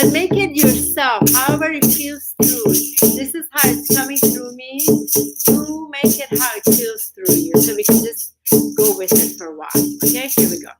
But make it yourself, however it feels through. This is how it's coming through me. You make it how it feels through you. So we can just go with it for a while. Okay, here we go.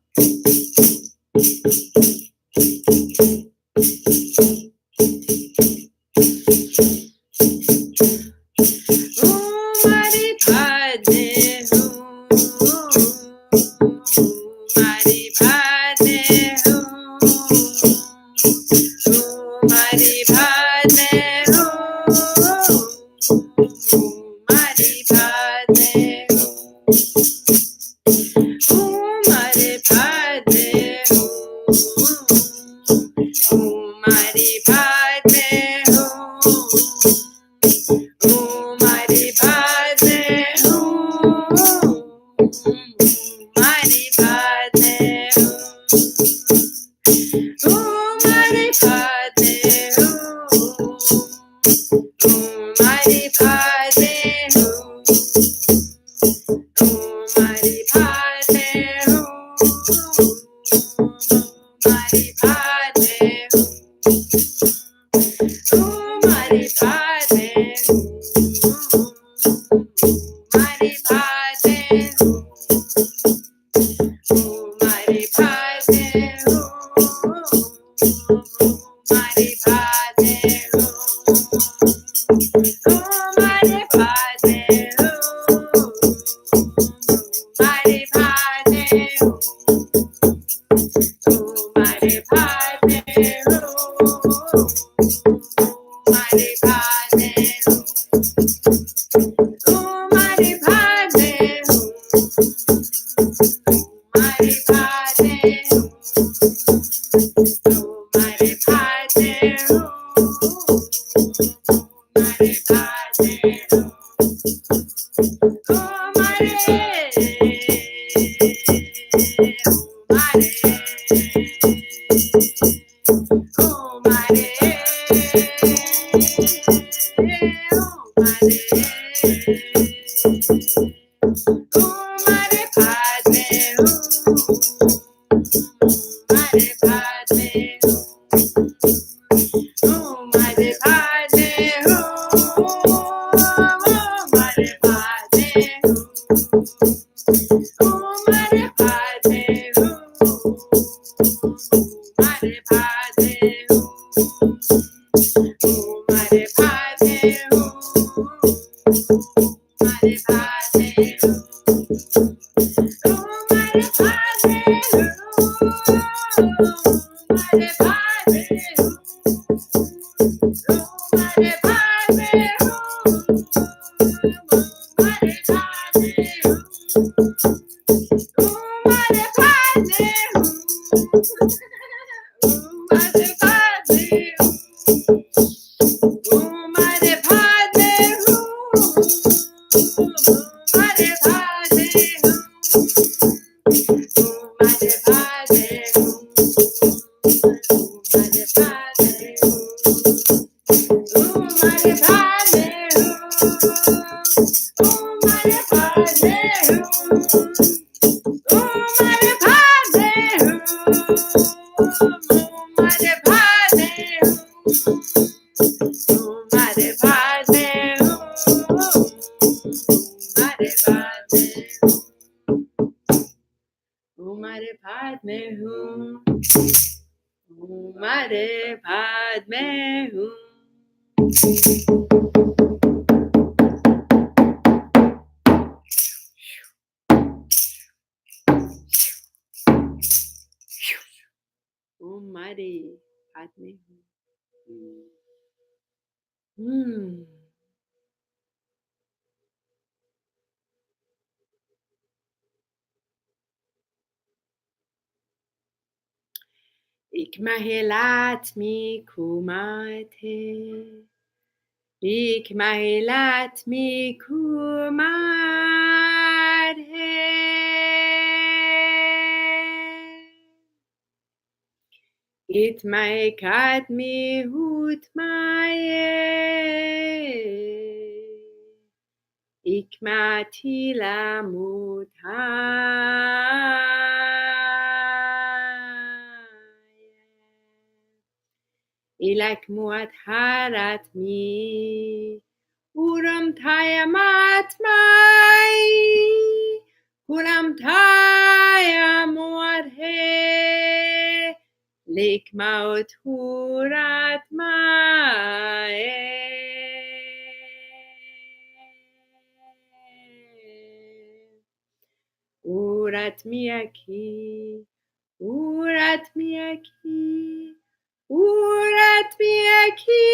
Om Mani Padme Hum. Om Mani Padme Hum. Om Mani Padme Hum. Ik mahelat mi kumate. Ik mahelat mi kumate. It maekat mi hut mae. Ik matila Ilak muat harat mi uram tayamat mai uram tayamuat he lik maut hurat mai urat miaki urat miaki Urat miaki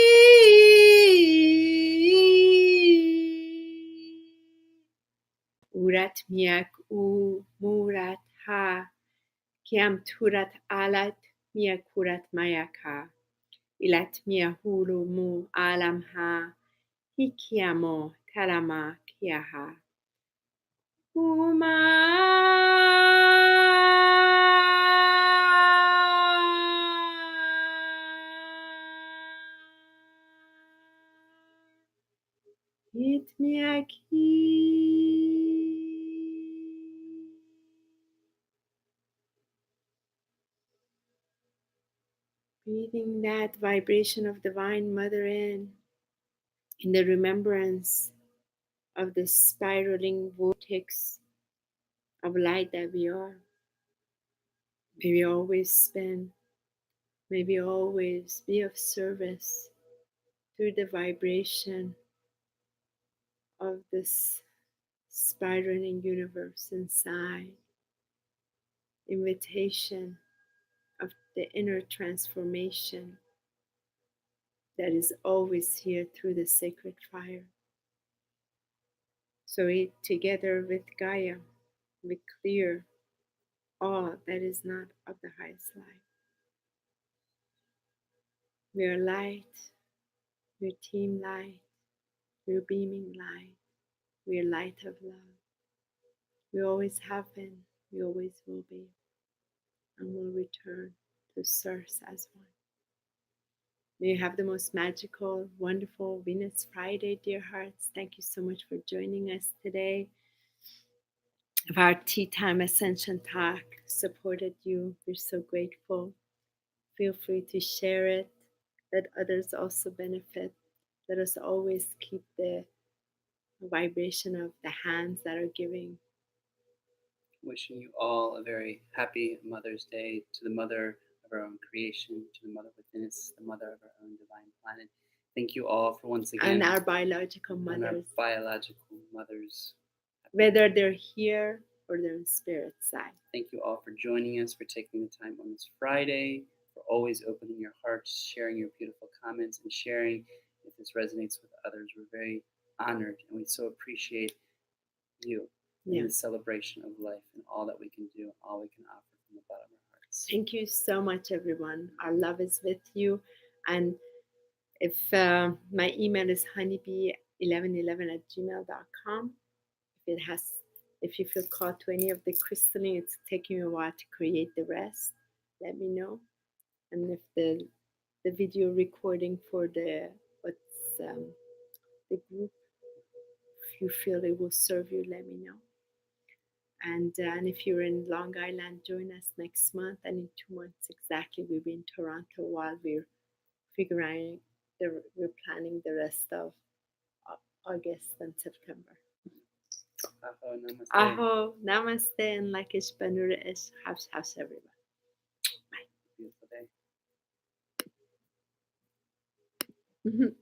Urat miak u murat ha Kiam turat alat miakurat mayaka Ilat miahulu mu alam ha Hikiamo talama kiaha It miaki. Breathing that vibration of Divine Mother in the remembrance of the spiraling vortex of light that we are. May we always spin. May we always be of service through the vibration of this spiraling universe inside. Invitation of the inner transformation that is always here through the sacred fire. So we, together with Gaia, we clear all that is not of the highest light. We are light, we're team light, we're beaming light, we're light of love. We always have been, we always will be, and will return to Source as one. May you have the most magical, wonderful Venus Friday, dear hearts. Thank you so much for joining us today. If our Tea Time Ascension Talk supported you, we're so grateful. Feel free to share it. Let others also benefit. Let us always keep the vibration of the hands that are giving. Wishing you all a very happy Mother's Day, to the mother of our own creation, to the mother within us, the mother of our own divine planet. Thank you all for once again. And our biological mothers. And our biological mothers. Whether they're here or they're in spirit side. Thank you all for joining us, for taking the time on this Friday, for always opening your hearts, sharing your beautiful comments, and sharing if this resonates with others. We're very honored, and we so appreciate you in the celebration of life and all that we can do and all we can offer from the bottom of our hearts. Thank you so much, everyone. Our love is with you. And if my email is honeyb1111@gmail.com. If you feel called to any of the crystalline, it's taking a while to create the rest, let me know. And if the video recording for the group, if you feel it will serve you, let me know. And if you're in Long Island, join us next month. And in 2 months exactly, we'll be in Toronto while we're we're planning the rest of August and September. Aho, namaste. Aho, namaste, and Lakish Banura Ish. House, everyone. Bye. Beautiful day.